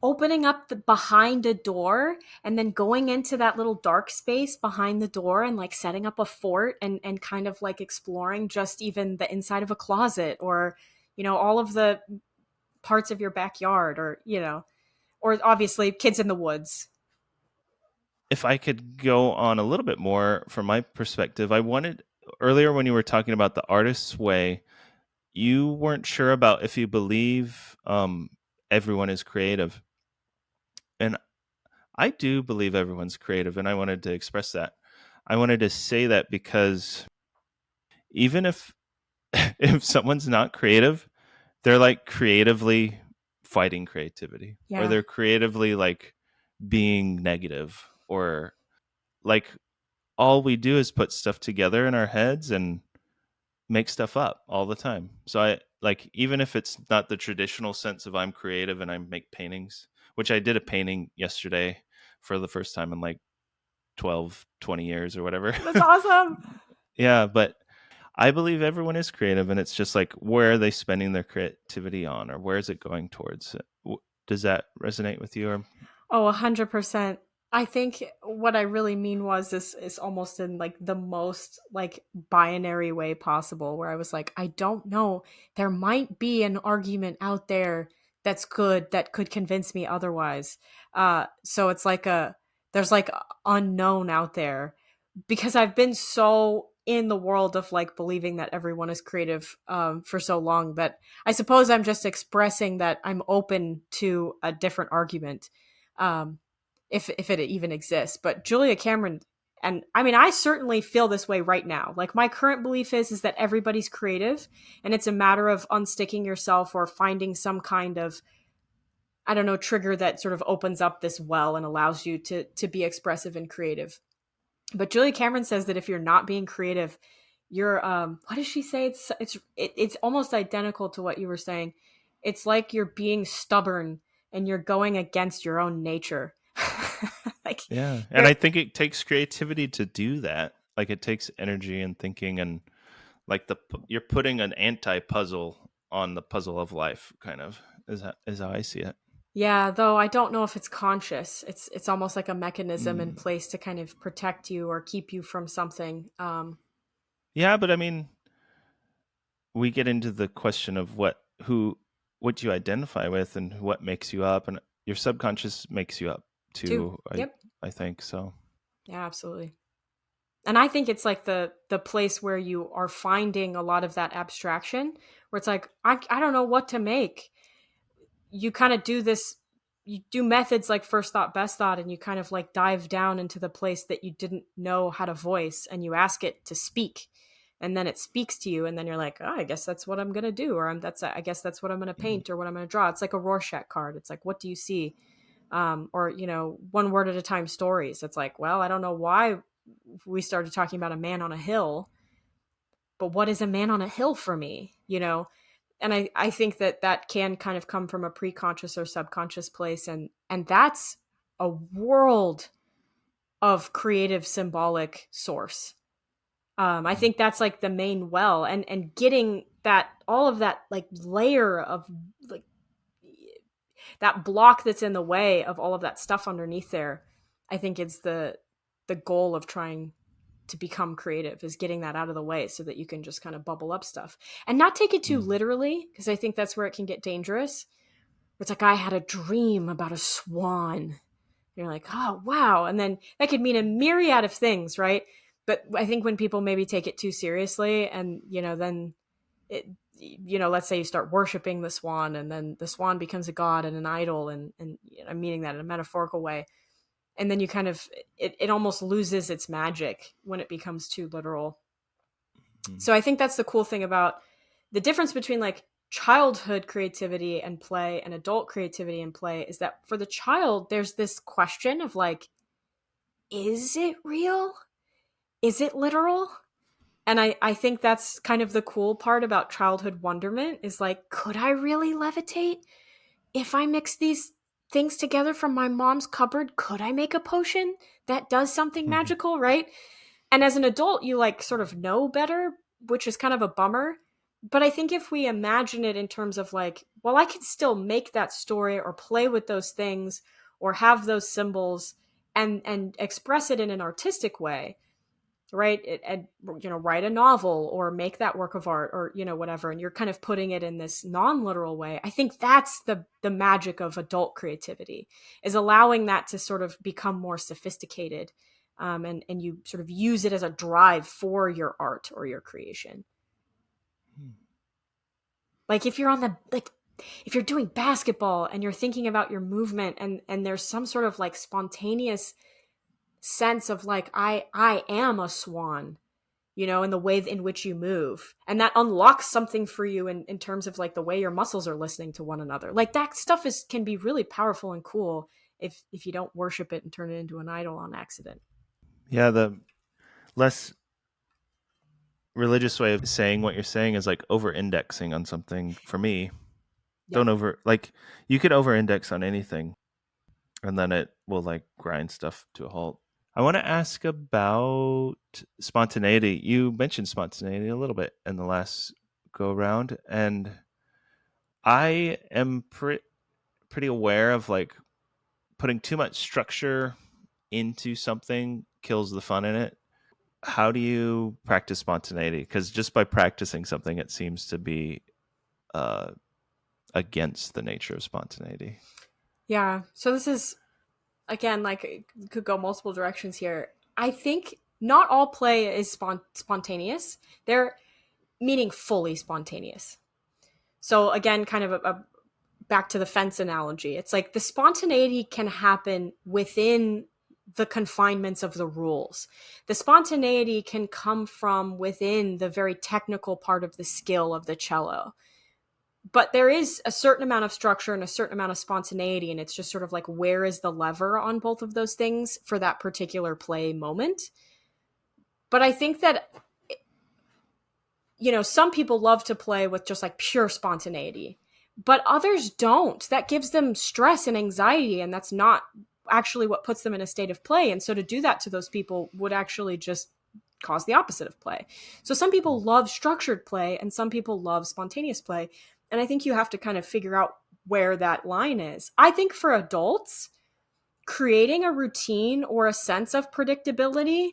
opening up the behind a door and then going into that little dark space behind the door and like setting up a fort, and kind of like exploring just even the inside of a closet, or all of the parts of your backyard, or obviously kids in the woods. If I could go on a little bit more from my perspective, I wanted earlier when you were talking about the artist's way, you weren't sure about if you believe everyone is creative. And I do believe everyone's creative, and I wanted to express that. I wanted to say that because even if if someone's not creative, they're like creatively fighting creativity, or Yeah. they're creatively like being negative, or like all we do is put stuff together in our heads and make stuff up all the time. So I like, even if it's not the traditional sense of I'm creative and I make paintings, which I did a painting yesterday for the first time in like 12, 20 years or whatever. That's awesome. Yeah, but I believe everyone is creative, and it's just like, where are they spending their creativity on, or where is it going towards? Does that resonate with you? Or Oh, 100%. I think what I really mean was this is almost in like the most like binary way possible, where I was like, I don't know. There might be an argument out there that's good that could convince me otherwise. So it's like there's like unknown out there, because I've been so in the world of like believing that everyone is creative for so long, that I suppose I'm just expressing that I'm open to a different argument. Um, if it even exists. But Julia Cameron, and I mean, I certainly feel this way right now. Like my current belief is that everybody's creative, and it's a matter of unsticking yourself or finding some kind of, I don't know, trigger that sort of opens up this well and allows you to be expressive and creative. But Julia Cameron says that if you're not being creative, you're what does she say? It's almost identical to what you were saying. It's like you're being stubborn and you're going against your own nature. Like Yeah, and you're I think it takes creativity to do that. Like it takes energy and thinking, and like you're putting an anti-puzzle on the puzzle of life, kind of is how I see it. Yeah, though I don't know if it's conscious. It's almost like a mechanism in Mm. place to kind of protect you or keep you from something. Yeah, but I mean, we get into the question of what you identify with and what makes you up, and your subconscious makes you up Too. too. Yep. I think so. Yeah, absolutely. And I think it's like the place where you are finding a lot of that abstraction, where it's like I don't know what to make. You kind of do this, you do methods like first thought best thought, and you kind of like dive down into the place that you didn't know how to voice, and you ask it to speak, and then it speaks to you, and then you're like, oh, I guess that's what I'm gonna do, or I guess that's what I'm gonna Mhm. paint or what I'm gonna draw. It's like a Rorschach card. It's like, what do you see? Or one word at a time stories. It's like, well, I don't know why we started talking about a man on a hill, but what is a man on a hill for me, and I think that that can kind of come from a preconscious or subconscious place, and that's a world of creative symbolic source. I Mhm. think that's like the main well, and getting that, all of that like layer of like that block that's in the way of all of that stuff underneath there. I think it's the goal of trying to become creative, is getting that out of the way so that you can just kind of bubble up stuff and not take it too Mhm. literally, because I think that's where it can get dangerous. It's like, I had a dream about a swan. And you're like, oh wow, and then that could mean a myriad of things, right? But I think when people maybe take it too seriously, and then it, let's say you start worshiping the swan, and then the swan becomes a god and an idol, and I'm meaning that in a metaphorical way, and then you kind of, it almost loses its magic when it becomes too literal. Mhm. So I think that's the cool thing about the difference between like childhood creativity and play and adult creativity and play, is that for the child there's this question of like, is it real, is it literal? And I think that's kind of the cool part about childhood wonderment, is like, could I really levitate? If I mix these things together from my mom's cupboard, could I make a potion that does something Mhm. magical, right? And as an adult, you like sort of know better, which is kind of a bummer. But I think if we imagine it in terms of like, well, I can still make that story or play with those things or have those symbols and express it in an artistic way, right? And write a novel or make that work of art, or whatever, and you're kind of putting it in this non-literal way. I think that's the magic of adult creativity, is allowing that to sort of become more sophisticated, and you sort of use it as a drive for your art or your creation. Like if you're on the like if you're doing basketball and you're thinking about your movement, and there's some sort of like spontaneous sense of like, I am a swan, in the way in which you move. And that unlocks something for you in terms of like the way your muscles are listening to one another. Like that stuff can be really powerful and cool if you don't worship it and turn it into an idol on accident. Yeah, the less religious way of saying what you're saying is like over indexing on something for me. Yeah. Don't over like you could over index on anything and then it will like grind stuff to a halt. I want to ask about spontaneity. You mentioned spontaneity a little bit in the last go around, and I am pretty aware of like putting too much structure into something kills the fun in it. How do you practice spontaneity? Because just by practicing something, it seems to be uh, against the nature of spontaneity. Yeah. So this is, again, like, it could go multiple directions here. I think not all play is spontaneous. They're meaning fully spontaneous. So again, kind of a back to the fence analogy. It's like the spontaneity can happen within the confinements of the rules. The spontaneity can come from within the very technical part of the skill of the cello. But there is a certain amount of structure and a certain amount of spontaneity, and it's just sort of like, where is the lever on both of those things for that particular play moment? But I think that, some people love to play with just like pure spontaneity, but others don't. That gives them stress and anxiety, and that's not actually what puts them in a state of play. And so to do that to those people would actually just cause the opposite of play. So some people love structured play and some people love spontaneous play. And I think you have to kind of figure out where that line is. I think for adults, creating a routine or a sense of predictability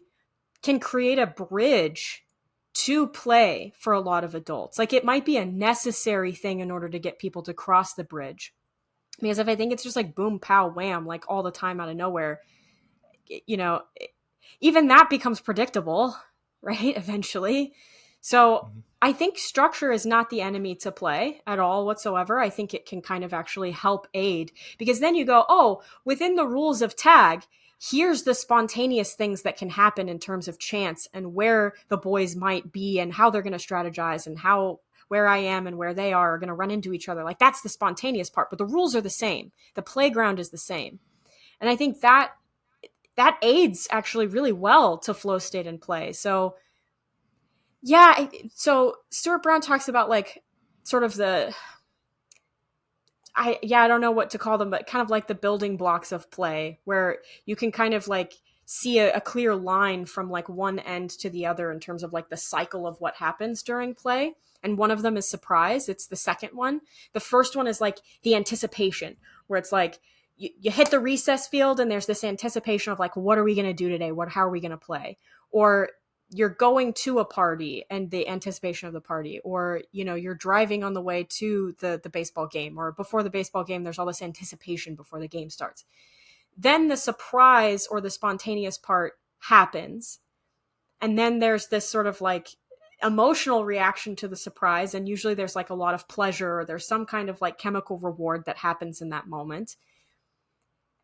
can create a bridge to play for a lot of adults. Like, it might be a necessary thing in order to get people to cross the bridge. Because if I think it's just like boom, pow, wham, like all the time out of nowhere, you know, even that becomes predictable, right? Eventually. So Mhm. I think structure is not the enemy to play at all whatsoever. I think it can kind of actually help aid, because then you go, oh, within the rules of tag, here's the spontaneous things that can happen in terms of chance and where the boys might be and how they're going to strategize and how where I am and where they are going to run into each other. Like, that's the spontaneous part, but the rules are the same. The playground is the same. And I think that aids actually really well to flow state and play. So yeah, so Stuart Brown talks about like sort of I don't know what to call them, but kind of like the building blocks of play, where you can kind of like see a clear line from like one end to the other in terms of like the cycle of what happens during play. And one of them is surprise. It's the second one. The first one is like the anticipation, where it's like you hit the recess field and there's this anticipation of like, what are we going to do today? How are we going to play? Or you're going to a party and the anticipation of the party, or you're driving on the way to the baseball game, or before the baseball game there's all this anticipation before the game starts. Then the surprise or the spontaneous part happens, and then there's this sort of like emotional reaction to the surprise, and usually there's like a lot of pleasure, or there's some kind of like chemical reward that happens in that moment.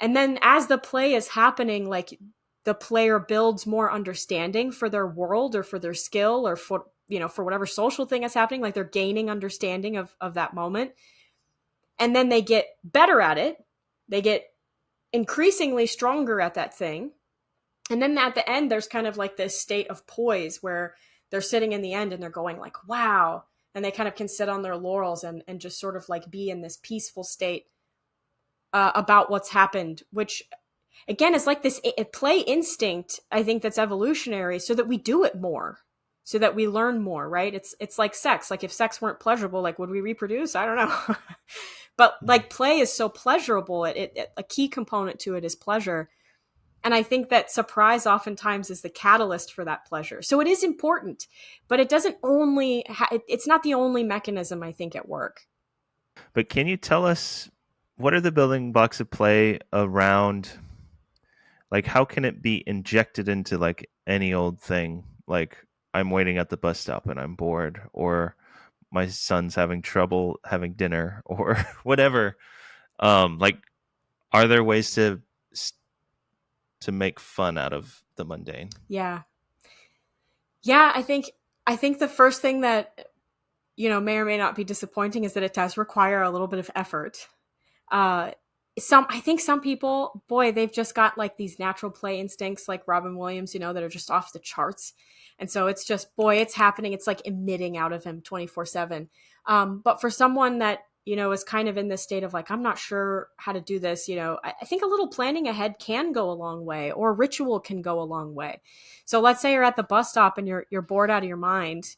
And then as the play is happening, like, the player builds more understanding for their world or for their skill or for whatever social thing is happening. Like, they're gaining understanding of that moment. And then they get better at it. They get increasingly stronger at that thing. And then at the end, there's kind of like this state of poise where they're sitting in the end and they're going like, wow. And they kind of can sit on their laurels and just sort of like be in this peaceful state about what's happened, which again is like this play instinct, I think, that's evolutionary, so that we do it more, so that we learn more, right? It's like sex. Like, if sex weren't pleasurable, like, would we reproduce? I don't know. But like, play is so pleasurable. A key component to it is pleasure. And I think that surprise oftentimes is the catalyst for that pleasure. So it is important, but it doesn't only it's not the only mechanism, I think, at work. But can you tell us what are the building blocks of play around, like, how can it be injected into like any old thing? Like, I'm waiting at the bus stop and I'm bored, or my son's having trouble having dinner, or whatever. Like, are there ways to make fun out of the mundane? Yeah. Yeah, I think the first thing that may or may not be disappointing is that it does require a little bit of effort. Uh, I think some people, boy, they've just got like these natural play instincts, like Robin Williams, that are just off the charts. And so it's just, boy, it's happening. It's like emitting out of him 24/7. But for someone that, is kind of in this state of like, I'm not sure how to do this, I think a little planning ahead can go a long way, or ritual can go a long way. So let's say you're at the bus stop and you're bored out of your mind,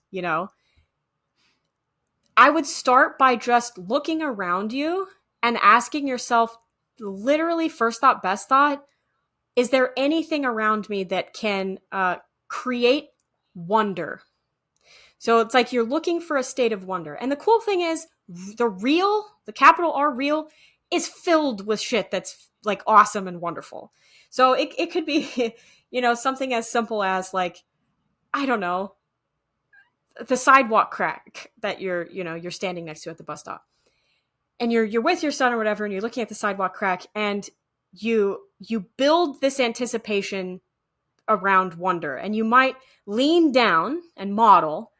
I would start by just looking around you and asking yourself, literally, first thought, best thought, is there anything around me that can create wonder? So it's like you're looking for a state of wonder. And the cool thing is the capital R real, is filled with shit that's like awesome and wonderful. So it could be, something as simple as like, I don't know, the sidewalk crack that you're standing next to at the bus stop. And you're with your son or whatever, and you're looking at the sidewalk crack, and you build this anticipation around wonder. And you might lean down and model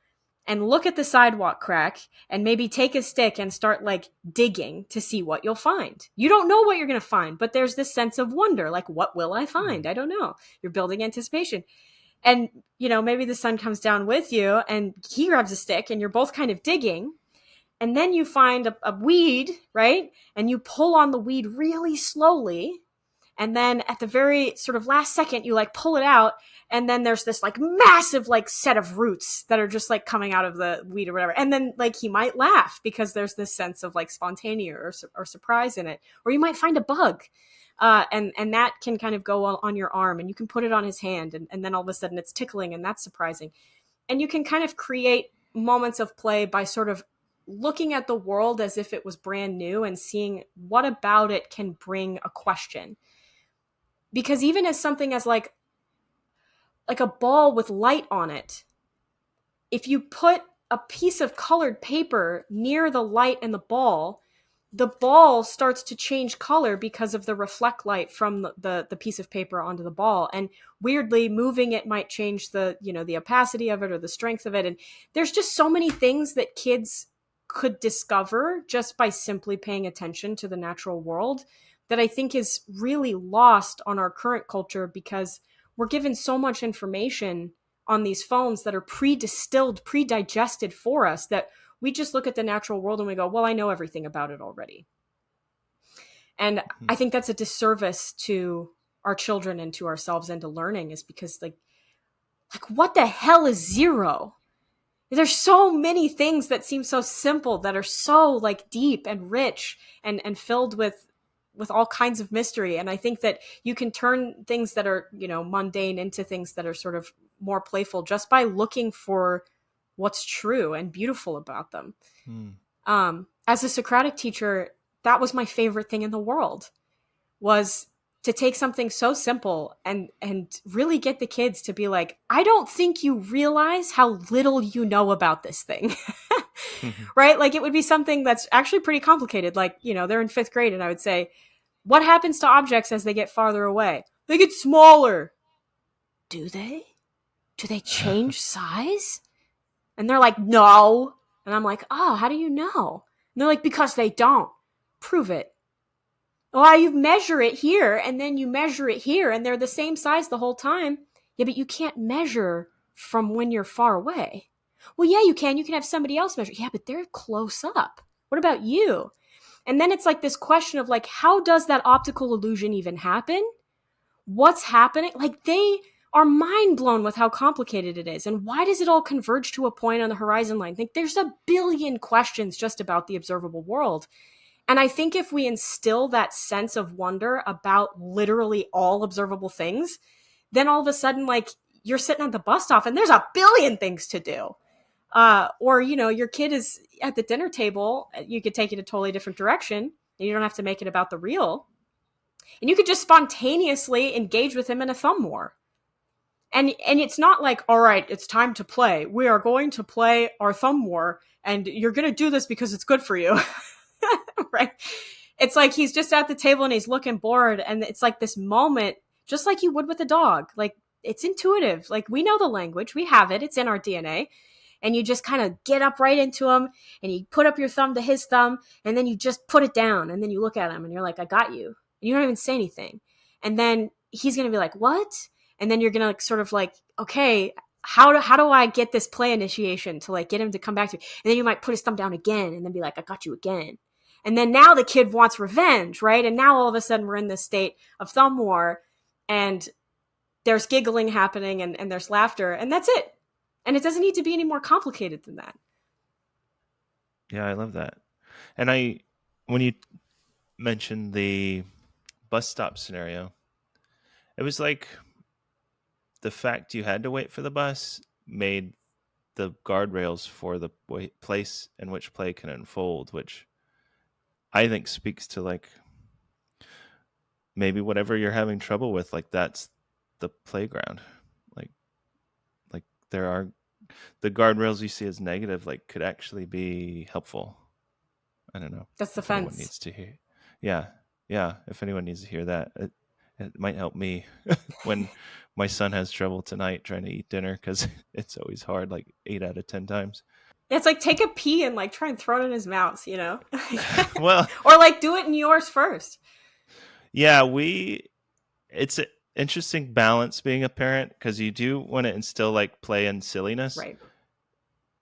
and look at the sidewalk crack and maybe take a stick and start like digging to see what you'll find. You don't know what you're going to find, but there's this sense of wonder. Like, what will I find? I don't know. You're building anticipation. And, maybe the sun comes down with you and he grabs a stick and you're both kind of digging. And then you find a weed, right? And you pull on the weed really slowly. And then at the very sort of last second, you like pull it out. And then there's this like massive like set of roots that are just like coming out of the weed or whatever. And then like he might laugh because there's this sense of like spontaneity or surprise in it. Or you might find a bug. And that can kind of go on your arm, and you can put it on his hand. And then all of a sudden it's tickling, and that's surprising. And you can kind of create moments of play by sort of looking at the world as if it was brand new and seeing what about it can bring a question. Because even as something as like a ball with light on it, if you put a piece of colored paper near the light and the ball starts to change color because of the reflect light from the piece of paper onto the ball. And weirdly, moving it might change the opacity of it or the strength of it. And there's just so many things that kids could discover just by simply paying attention to the natural world that I think is really lost on our current culture, because we're given so much information on these phones that are pre-distilled, pre-digested for us, that we just look at the natural world and we go, well, I know everything about it already. And I think that's a disservice to our children and to ourselves and to learning, is because like what the hell is zero? There's so many things that seem so simple that are so like deep and rich and filled with all kinds of mystery. And I think that you can turn things that are, mundane into things that are sort of more playful just by looking for what's true and beautiful about them. As a Socratic teacher, that was my favorite thing in the world, was to take something so simple and really get the kids to be like, I don't think you realize how little you know about this thing. Right? Like it would be something that's actually pretty complicated. Like, they're in 5th grade and I would say, what happens to objects as they get farther away? They get smaller. Do they? Do they change size? And they're like, no. And I'm like, oh, how do you know? And they're like, because they don't. Prove it. Well, you measure it here, and then you measure it here, and they're the same size the whole time. Yeah, but you can't measure from when you're far away. Well, yeah, you can. You can have somebody else measure. Yeah, but they're close up. What about you? And then it's like this question of like, how does that optical illusion even happen? What's happening? Like they are mind blown with how complicated it is. And why does it all converge to a point on the horizon line? Like there's a billion questions just about the observable world. And I think if we instill that sense of wonder about literally all observable things, then all of a sudden, like you're sitting at the bus stop and there's a billion things to do. Or, your kid is at the dinner table, you could take it a totally different direction. And you don't have to make it about the real. And you could just spontaneously engage with him in a thumb war. And it's not like, all right, it's time to play. We are going to play our thumb war, and you're going to do this because it's good for you. Right? It's like he's just at the table and he's looking bored, and it's like this moment, just like you would with a dog. Like it's intuitive. Like we know the language, we have it, it's in our DNA. And you just kind of get up right into him, and you put up your thumb to his thumb, and then you just put it down, and then you look at him and you're like, I got you. And you don't even say anything. And then he's going to be like, what? And then you're going to like, sort of like, okay, how do I get this play initiation to like get him to come back to me? And then you might put his thumb down again and then be like, I got you again. And then now the kid wants revenge, right? And now all of a sudden we're in this state of thumb war, and there's giggling happening and there's laughter, and that's it. And it doesn't need to be any more complicated than that. Yeah, I love that. And when you mentioned the bus stop scenario, It was like the fact you had to wait for the bus made the guardrails for the place in which play can unfold, which I think speaks to like maybe whatever you're having trouble with, like that's the playground. Like like there are the guardrails you see as negative, like could actually be helpful. I don't know That's the if anyone fence. needs to hear. Yeah, yeah. If anyone needs to hear that, it might help me when my son has trouble tonight trying to eat dinner because it's always hard, like 8 out of 10 times. It's like take a pea and like try and throw it in his mouth, you know? Well, Or like do it in yours first. yeah, it's an interesting balance being a parent because you do want to instill like play and silliness, Right.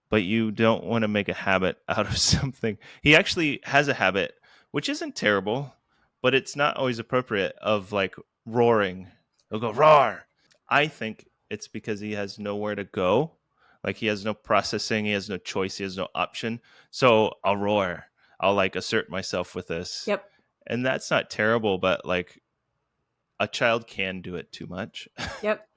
but you don't want to make a habit out of something. He actually has a habit, which isn't terrible, but it's not always appropriate, of like roaring. He'll go roar. I think it's because he has nowhere to go. Like he has no processing, he has no choice, he has no option. So I'll roar. I'll like assert myself with this. Yep. And that's not terrible, but like a child can do it too much. Yep.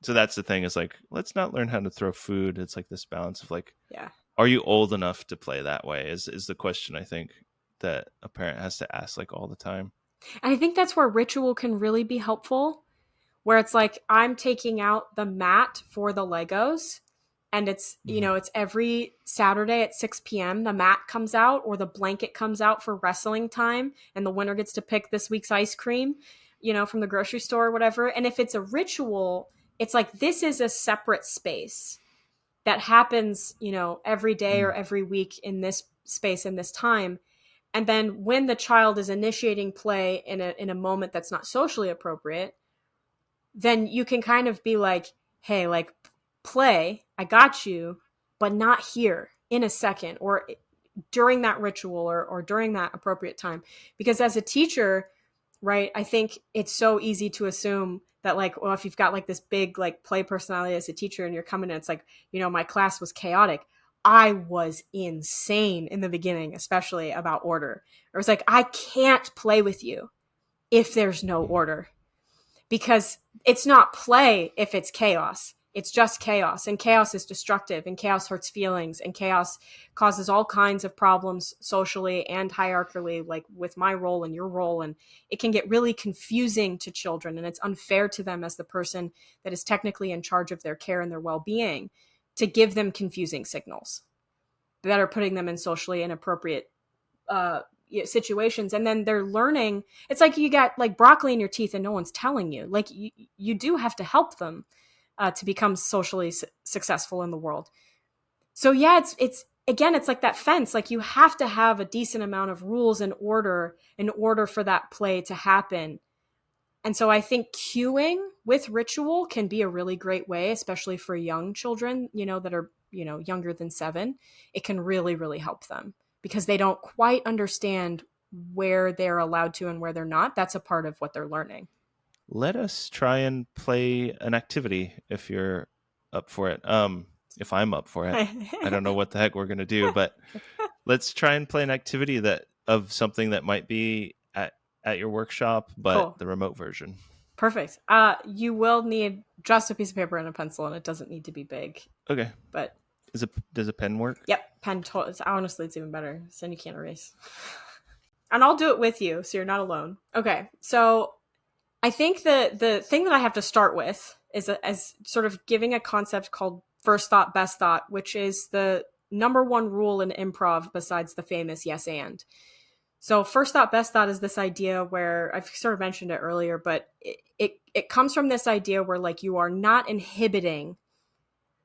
So that's the thing, is like, let's not learn how to throw food. It's like this balance of like, Yeah. are you old enough to play that way is the question I think that a parent has to ask like all the time. And I think that's where ritual can really be helpful, where it's like I'm taking out the mat for the Legos and it's, you Mm-hmm. know, it's every Saturday at 6 p.m. the mat comes out or the blanket comes out for wrestling time and the winner gets to pick this week's ice cream, you know, from the grocery store or whatever. And if it's a ritual, it's like this is a separate space that happens, you know, every day or Mm. every week in this space in this time. And then when the child is initiating play in a moment that's not socially appropriate, then you can kind of be like, hey, like play, I got you, but not here in a second or during that ritual or during that appropriate time. Because as a teacher, right, I think it's so easy to assume that like, well, if you've got like this big like play personality as a teacher and you're coming in, it's like, you know, my class was chaotic. I was insane in the beginning, especially about order. It was like, I can't play with you if there's no order because it's not play if it's chaos. It's just chaos, and chaos is destructive, and chaos hurts feelings, and chaos causes all kinds of problems socially and hierarchically, like with my role and your role. And it can get really confusing to children, and it's unfair to them as the person that is technically in charge of their care and their well-being to give them confusing signals that are putting them in socially inappropriate situations. And then they're learning. It's like you got like broccoli in your teeth and no one's telling you. Like you do have to help them to become socially successful in the world. So yeah, it's again, it's like that fence. Like you have to have a decent amount of rules and order in order for that play to happen. And so I think cueing with ritual can be a really great way, especially for young children, you know, that are, you know, younger than 7. It can really, really help them because they don't quite understand where they're allowed to and where they're not. That's a part of what they're learning. Let us try and play an activity if you're up for it. If I'm up for it. I don't know what the heck we're going to do, but let's try and play an activity that of something that might be at your workshop, but Cool. the remote version. Perfect. You will need just a piece of paper and a pencil, and it doesn't need to be big. Okay. But Does a pen work? yep, pen. Honestly, it's even better. So then you can't erase. And I'll do it with you, so you're not alone. Okay. So I think the thing that I have to start with is as sort of giving a concept called first thought, best thought, which is the number one rule in improv besides the famous yes and. So first thought, best thought is this idea where I've sort of mentioned it earlier, but it comes from this idea where like you are not inhibiting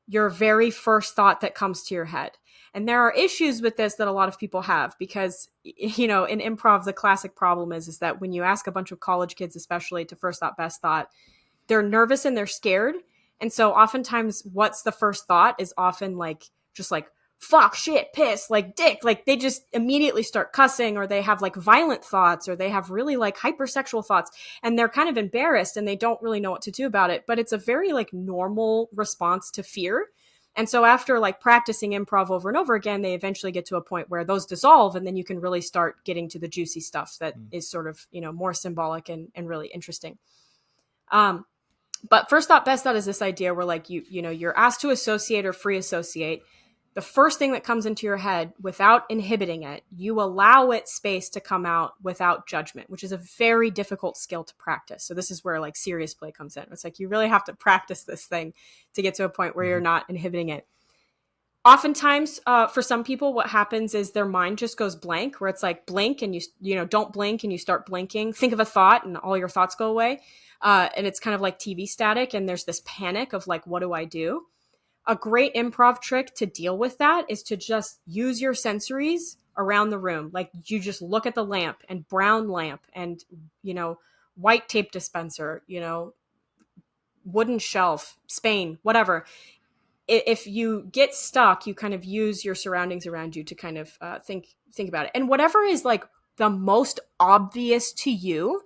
your very first thought that comes to your head. And there are issues with this that a lot of people have because, you know, in improv, the classic problem is that when you ask a bunch of college kids, especially to first thought, best thought, they're nervous and they're scared. And so oftentimes what's the first thought is often like, just like, fuck, shit, piss, like dick. Like they just immediately start cussing or they have like violent thoughts or they have really like hypersexual thoughts and they're kind of embarrassed and they don't really know what to do about it. But it's a very like normal response to fear. And so after like practicing improv over and over again, they eventually get to a point where those dissolve and then you can really start getting to the juicy stuff that is sort of, you know, more symbolic and really interesting. But first thought, best thought is this idea where like you're asked to associate or free associate. The first thing that comes into your head without inhibiting it, you allow it space to come out without judgment, which is a very difficult skill to practice. So this is where like serious play comes in. It's like you really have to practice this thing to get to a point where you're not inhibiting it. Oftentimes, for some people, what happens is their mind just goes blank, where it's like blink and don't blink and you start blinking. Think of a thought and all your thoughts go away. And it's kind of like TV static. And there's this panic of like, what do I do? A great improv trick to deal with that is to just use your sensories around the room. Like you just look at the lamp and brown lamp and, white tape dispenser, wooden shelf, Spain, whatever. If you get stuck, you kind of use your surroundings around you to kind of think about it. And whatever is like the most obvious to you,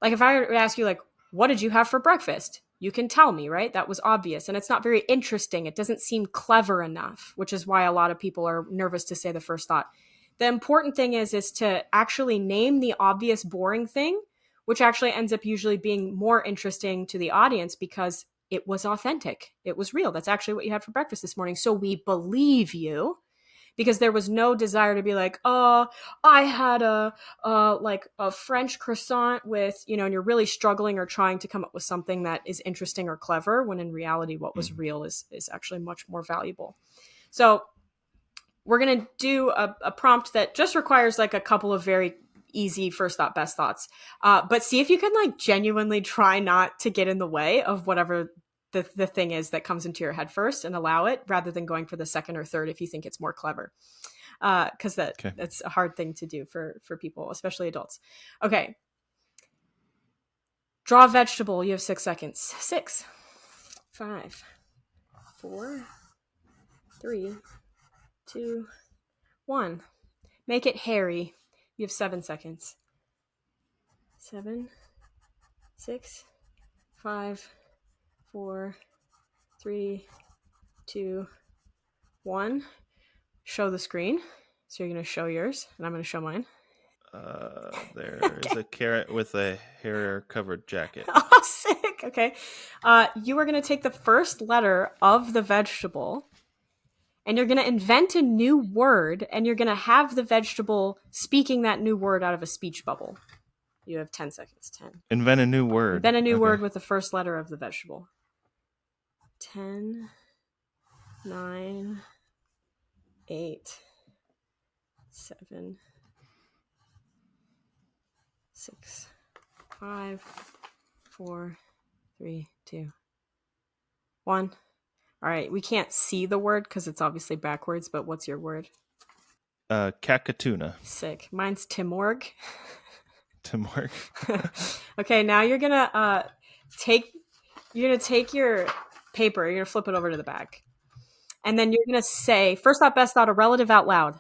like if I were to ask you like, what did you have for breakfast? You can tell me, right? That was obvious. And it's not very interesting. It doesn't seem clever enough, which is why a lot of people are nervous to say the first thought. The important thing is to actually name the obvious boring thing, which actually ends up usually being more interesting to the audience because it was authentic. It was real. That's actually what you had for breakfast this morning. So we believe you, because there was no desire to be like, oh, I had a French croissant with, and you're really struggling or trying to come up with something that is interesting or clever, when in reality, what was real is actually much more valuable. So we're going to do a prompt that just requires like a couple of very easy first thought, best thoughts. But see if you can like genuinely try not to get in the way of whatever the thing is that comes into your head first, and allow it rather than going for the second or third if you think it's more clever. Because that's a hard thing to do for people, especially adults. Okay. Draw a vegetable. You have 6 seconds. 6, 5, 4, 3, 2, 1. Make it hairy. You have 7 seconds. 7, 6, 5, 4, 3, 2, 1. Show the screen. So you're going to show yours, and I'm going to show mine. There is a carrot with a hair-covered jacket. Oh, sick. Okay. You are going to take the first letter of the vegetable, and you're going to invent a new word, and you're going to have the vegetable speaking that new word out of a speech bubble. You have 10 seconds. 10. Invent a new word. Invent a new word with the first letter of the vegetable. 10, 9, 8, 7, 6, 5, 4, 3, 2, 1. All right, we can't see the word because it's obviously backwards, but what's your word? Kakatuna. Sick. Mine's Timorg. Timorg. Okay, now you're gonna take your paper, you're gonna flip it over to the back. And then you're gonna say, first thought, best thought, a relative out loud.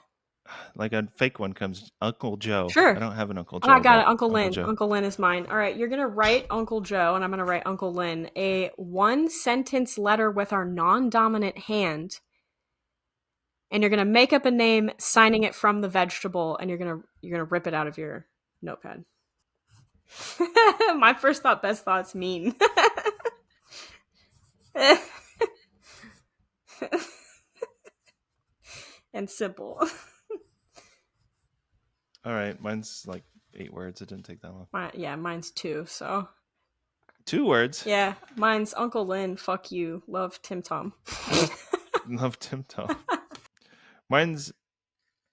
Like a fake one comes, Uncle Joe. Sure. I don't have an Uncle Joe. I got it, Uncle Lynn. Joe. Uncle Lynn is mine. All right, you're going to write Uncle Joe, and I'm going to write Uncle Lynn, a one-sentence letter with our non-dominant hand. And you're going to make up a name, signing it from the vegetable, and you're going to rip it out of your notepad. My first thought, best thought's mean. And simple. All right, mine's like 8 words. It didn't take that long. Mine's 2, so. 2 words? Yeah, mine's Uncle Lynn, fuck you, love Tim Tom. Love Tim Tom. Mine's,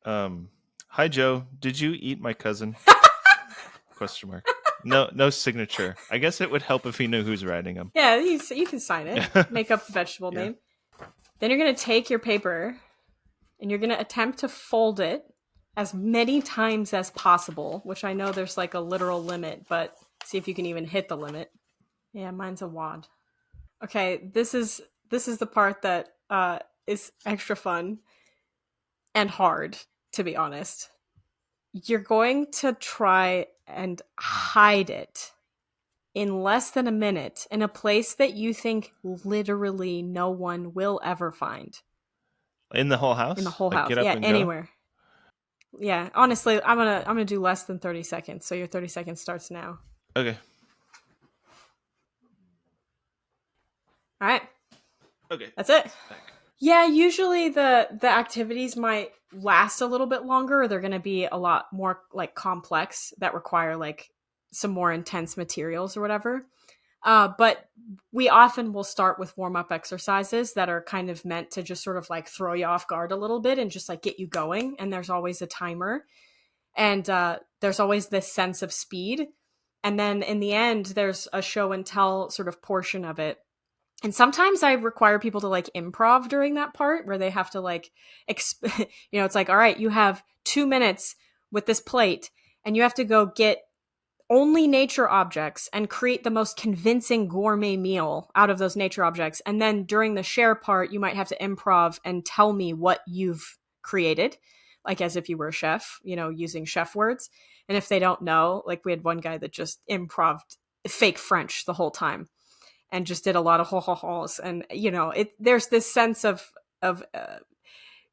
hi Joe, did you eat my cousin? Question mark. No signature. I guess it would help if he knew who's writing them. Yeah, you can sign it. Make up the vegetable name. Then you're going to take your paper and you're going to attempt to fold it as many times as possible, which I know there's like a literal limit, but see if you can even hit the limit. Yeah, mine's a wad. Okay, this is the part that is extra fun and hard, to be honest. You're going to try and hide it in less than a minute in a place that you think literally no one will ever find. In the whole house? In the whole house. Get up and anywhere. Go? Yeah, honestly, I'm gonna do less than 30 seconds. So your 30 seconds starts now. Okay. All right. Okay. That's it. Back. Yeah, usually the activities might last a little bit longer, or they're going to be a lot more like complex that require like some more intense materials or whatever. But we often will start with warm up exercises that are kind of meant to just sort of like throw you off guard a little bit and just like get you going. And there's always a timer, and there's always this sense of speed. And then in the end, there's a show and tell sort of portion of it. And sometimes I require people to like improv during that part where they have to like, it's like, all right, you have 2 minutes with this plate and you have to go get only nature objects and create the most convincing gourmet meal out of those nature objects. And then during the share part, you might have to improv and tell me what you've created, like as if you were a chef, using chef words. And if they don't know, like we had one guy that just improved fake French the whole time and just did a lot of ho ho ho's. And, there's this sense of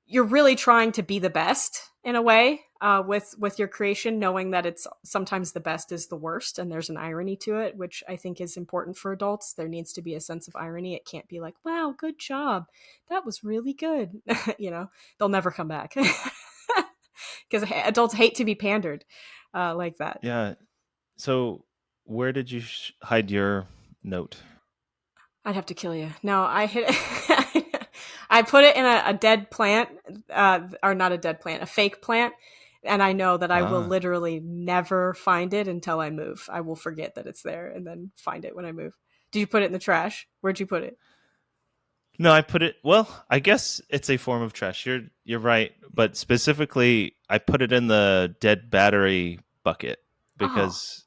you're really trying to be the best in a way with your creation, knowing that it's sometimes the best is the worst, and there's an irony to it, which I think is important for adults. There needs to be a sense of irony. It can't be like, wow, good job, that was really good. They'll never come back because adults hate to be pandered like that. Yeah. So where did you hide your note? I'd have to kill you. No, I hit I put it in a dead plant, or not a dead plant, a fake plant. And I know that I will Ah. literally never find it until I move. I will forget that it's there and then find it when I move. Did you put it in the trash? Where'd you put it? No, I put it. Well, I guess it's a form of trash. You're right, but specifically, I put it in the dead battery bucket Oh, because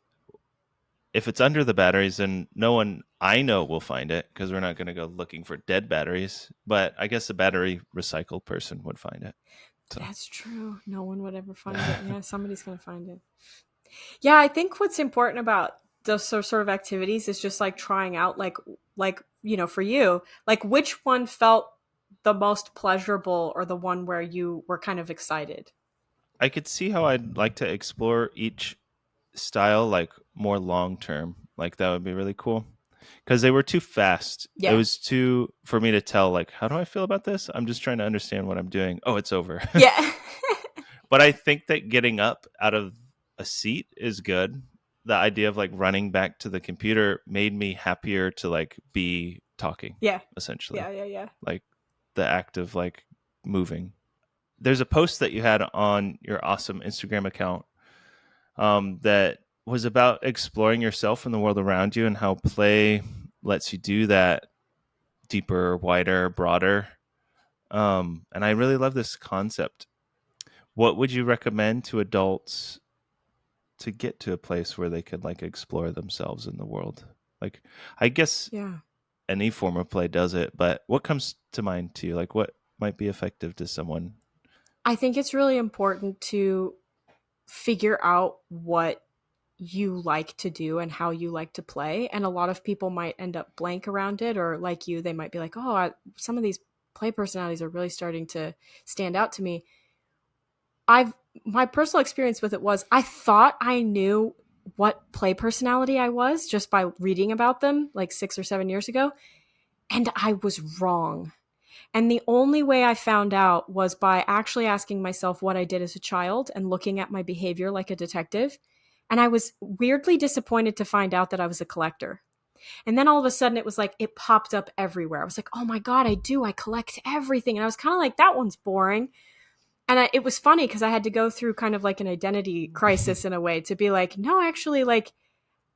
if it's under the batteries, then no one I know will find it because we're not going to go looking for dead batteries. But I guess a battery recycle person would find it. So that's true. No one would ever find yeah, it. Yeah, somebody's going to find it. Yeah, I think what's important about those sort of activities is just like trying out for you, like which one felt the most pleasurable or the one where you were kind of excited. I could see how I'd like to explore each style like more long term. Like that would be really cool because they were too fast. It Yeah. was too for me to tell like how do I feel about this? I'm just trying to understand what I'm doing. Oh, it's over. Yeah. But I think that getting up out of a seat is good. The idea of like running back to the computer made me happier to like be talking Yeah. essentially. Yeah. Yeah. Yeah. Like the act of like moving. There's a post that you had on your awesome Instagram account that was about exploring yourself and the world around you and how play lets you do that deeper, wider, broader. And I really love this concept. What would you recommend to adults to get to a place where they could like explore themselves in the world? Like, I guess Yeah. any form of play does it, but what comes to mind to you? Like, what might be effective to someone? I think it's really important to figure out what you like to do and how you like to play. And a lot of people might end up blank around it, or like you, they might be like, oh, some of these play personalities are really starting to stand out to me. My personal experience with it was I thought I knew what play personality I was just by reading about them like 6 or 7 years ago. And I was wrong. And the only way I found out was by actually asking myself what I did as a child and looking at my behavior like a detective. And I was weirdly disappointed to find out that I was a collector. And then all of a sudden it was like it popped up everywhere. I was like, oh my God, I do. I collect everything. And I was kind of like, that one's boring. And it was funny because I had to go through kind of like an identity crisis in a way to be like, no, actually, like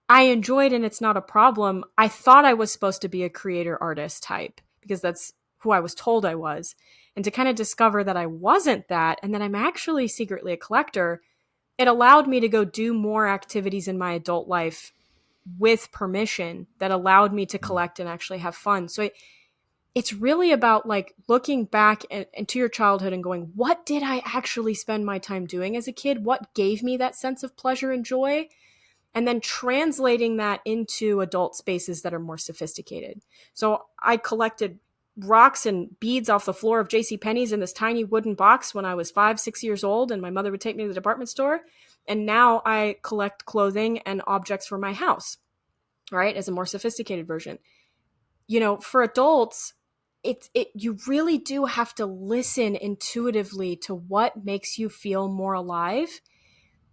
I enjoyed and it's not a problem. I thought I was supposed to be a creator artist type because that's who I was told I was. And to kind of discover that I wasn't that and that I'm actually secretly a collector, it allowed me to go do more activities in my adult life with permission that allowed me to collect and actually have fun. So it's really about like looking back into your childhood and going, what did I actually spend my time doing as a kid? What gave me that sense of pleasure and joy? And then translating that into adult spaces that are more sophisticated. So I collected rocks and beads off the floor of JCPenney's in this tiny wooden box when I was 5, 6 years old, and my mother would take me to the department store. And now I collect clothing and objects for my house, right? As a more sophisticated version. For adults, you really do have to listen intuitively to what makes you feel more alive.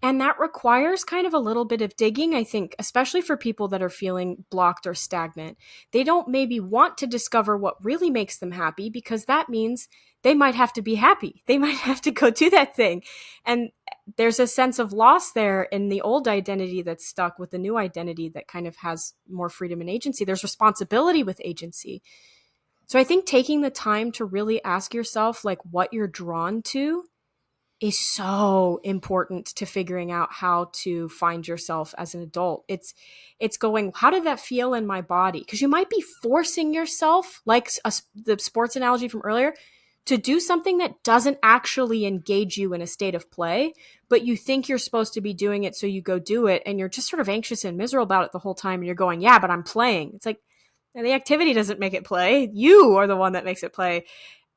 And that requires kind of a little bit of digging, I think, especially for people that are feeling blocked or stagnant. They don't maybe want to discover what really makes them happy, because that means they might have to be happy. They might have to go do that thing. And there's a sense of loss there in the old identity that's stuck with the new identity that kind of has more freedom and agency. There's responsibility with agency. So I think taking the time to really ask yourself like what you're drawn to is so important to figuring out how to find yourself as an adult. It's going, how did that feel in my body? Because you might be forcing yourself, like the sports analogy from earlier, to do something that doesn't actually engage you in a state of play, but you think you're supposed to be doing it, so you go do it, and you're just sort of anxious and miserable about it the whole time, and you're going, yeah, but I'm playing. It's like, the activity doesn't make it play. You are the one that makes it play.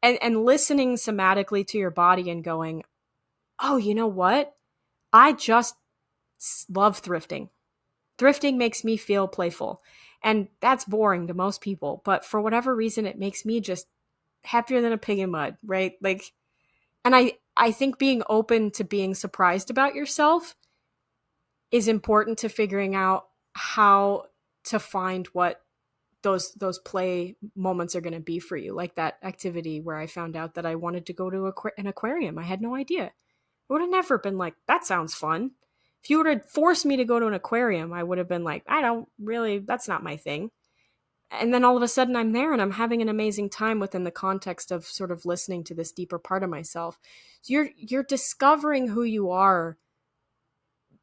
And listening somatically to your body and going, oh, you know what? I just love thrifting. Thrifting makes me feel playful. And that's boring to most people. But for whatever reason, it makes me just happier than a pig in mud, right? Like, and I think being open to being surprised about yourself is important to figuring out how to find what those play moments are going to be for you. Like that activity where I found out that I wanted to go to an aquarium. I had no idea. I would have never been like, that sounds fun. If you would have forced me to go to an aquarium, I would have been like, I don't really, that's not my thing. And then all of a sudden I'm there and I'm having an amazing time within the context of sort of listening to this deeper part of myself. So you're discovering who you are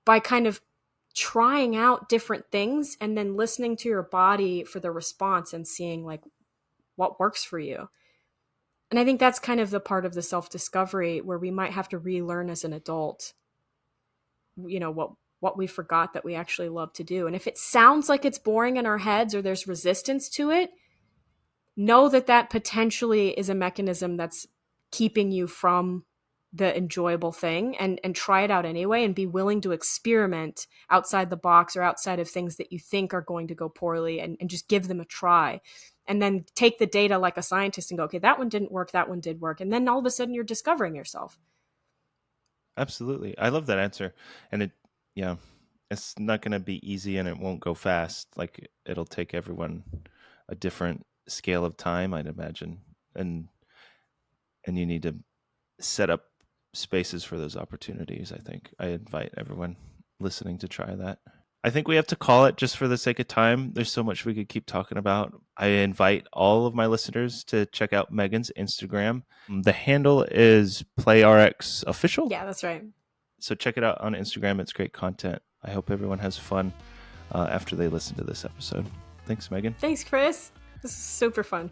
by kind of trying out different things and then listening to your body for the response and seeing like what works for you. And I think that's kind of the part of the self-discovery where we might have to relearn as an adult, what we forgot that we actually love to do. And if it sounds like it's boring in our heads or there's resistance to it, know that that potentially is a mechanism that's keeping you from the enjoyable thing, and try it out anyway, and be willing to experiment outside the box or outside of things that you think are going to go poorly, and just give them a try. And then take the data like a scientist and go, okay, that one didn't work, that one did work. And then all of a sudden you're discovering yourself. Absolutely. I love that answer. And it's not going to be easy, and it won't go fast. Like, it'll take everyone a different scale of time, I'd imagine. And you need to set up spaces for those opportunities. I think I invite everyone listening to try that. I think we have to call it just for the sake of time. There's so much we could keep talking about. I invite all of my listeners to check out Megan's Instagram. The handle is PlayRX Official. Yeah, that's right. So check it out on Instagram. It's great content. I hope everyone has fun after they listen to this episode. Thanks, Megan. Thanks, Chris. This is super fun.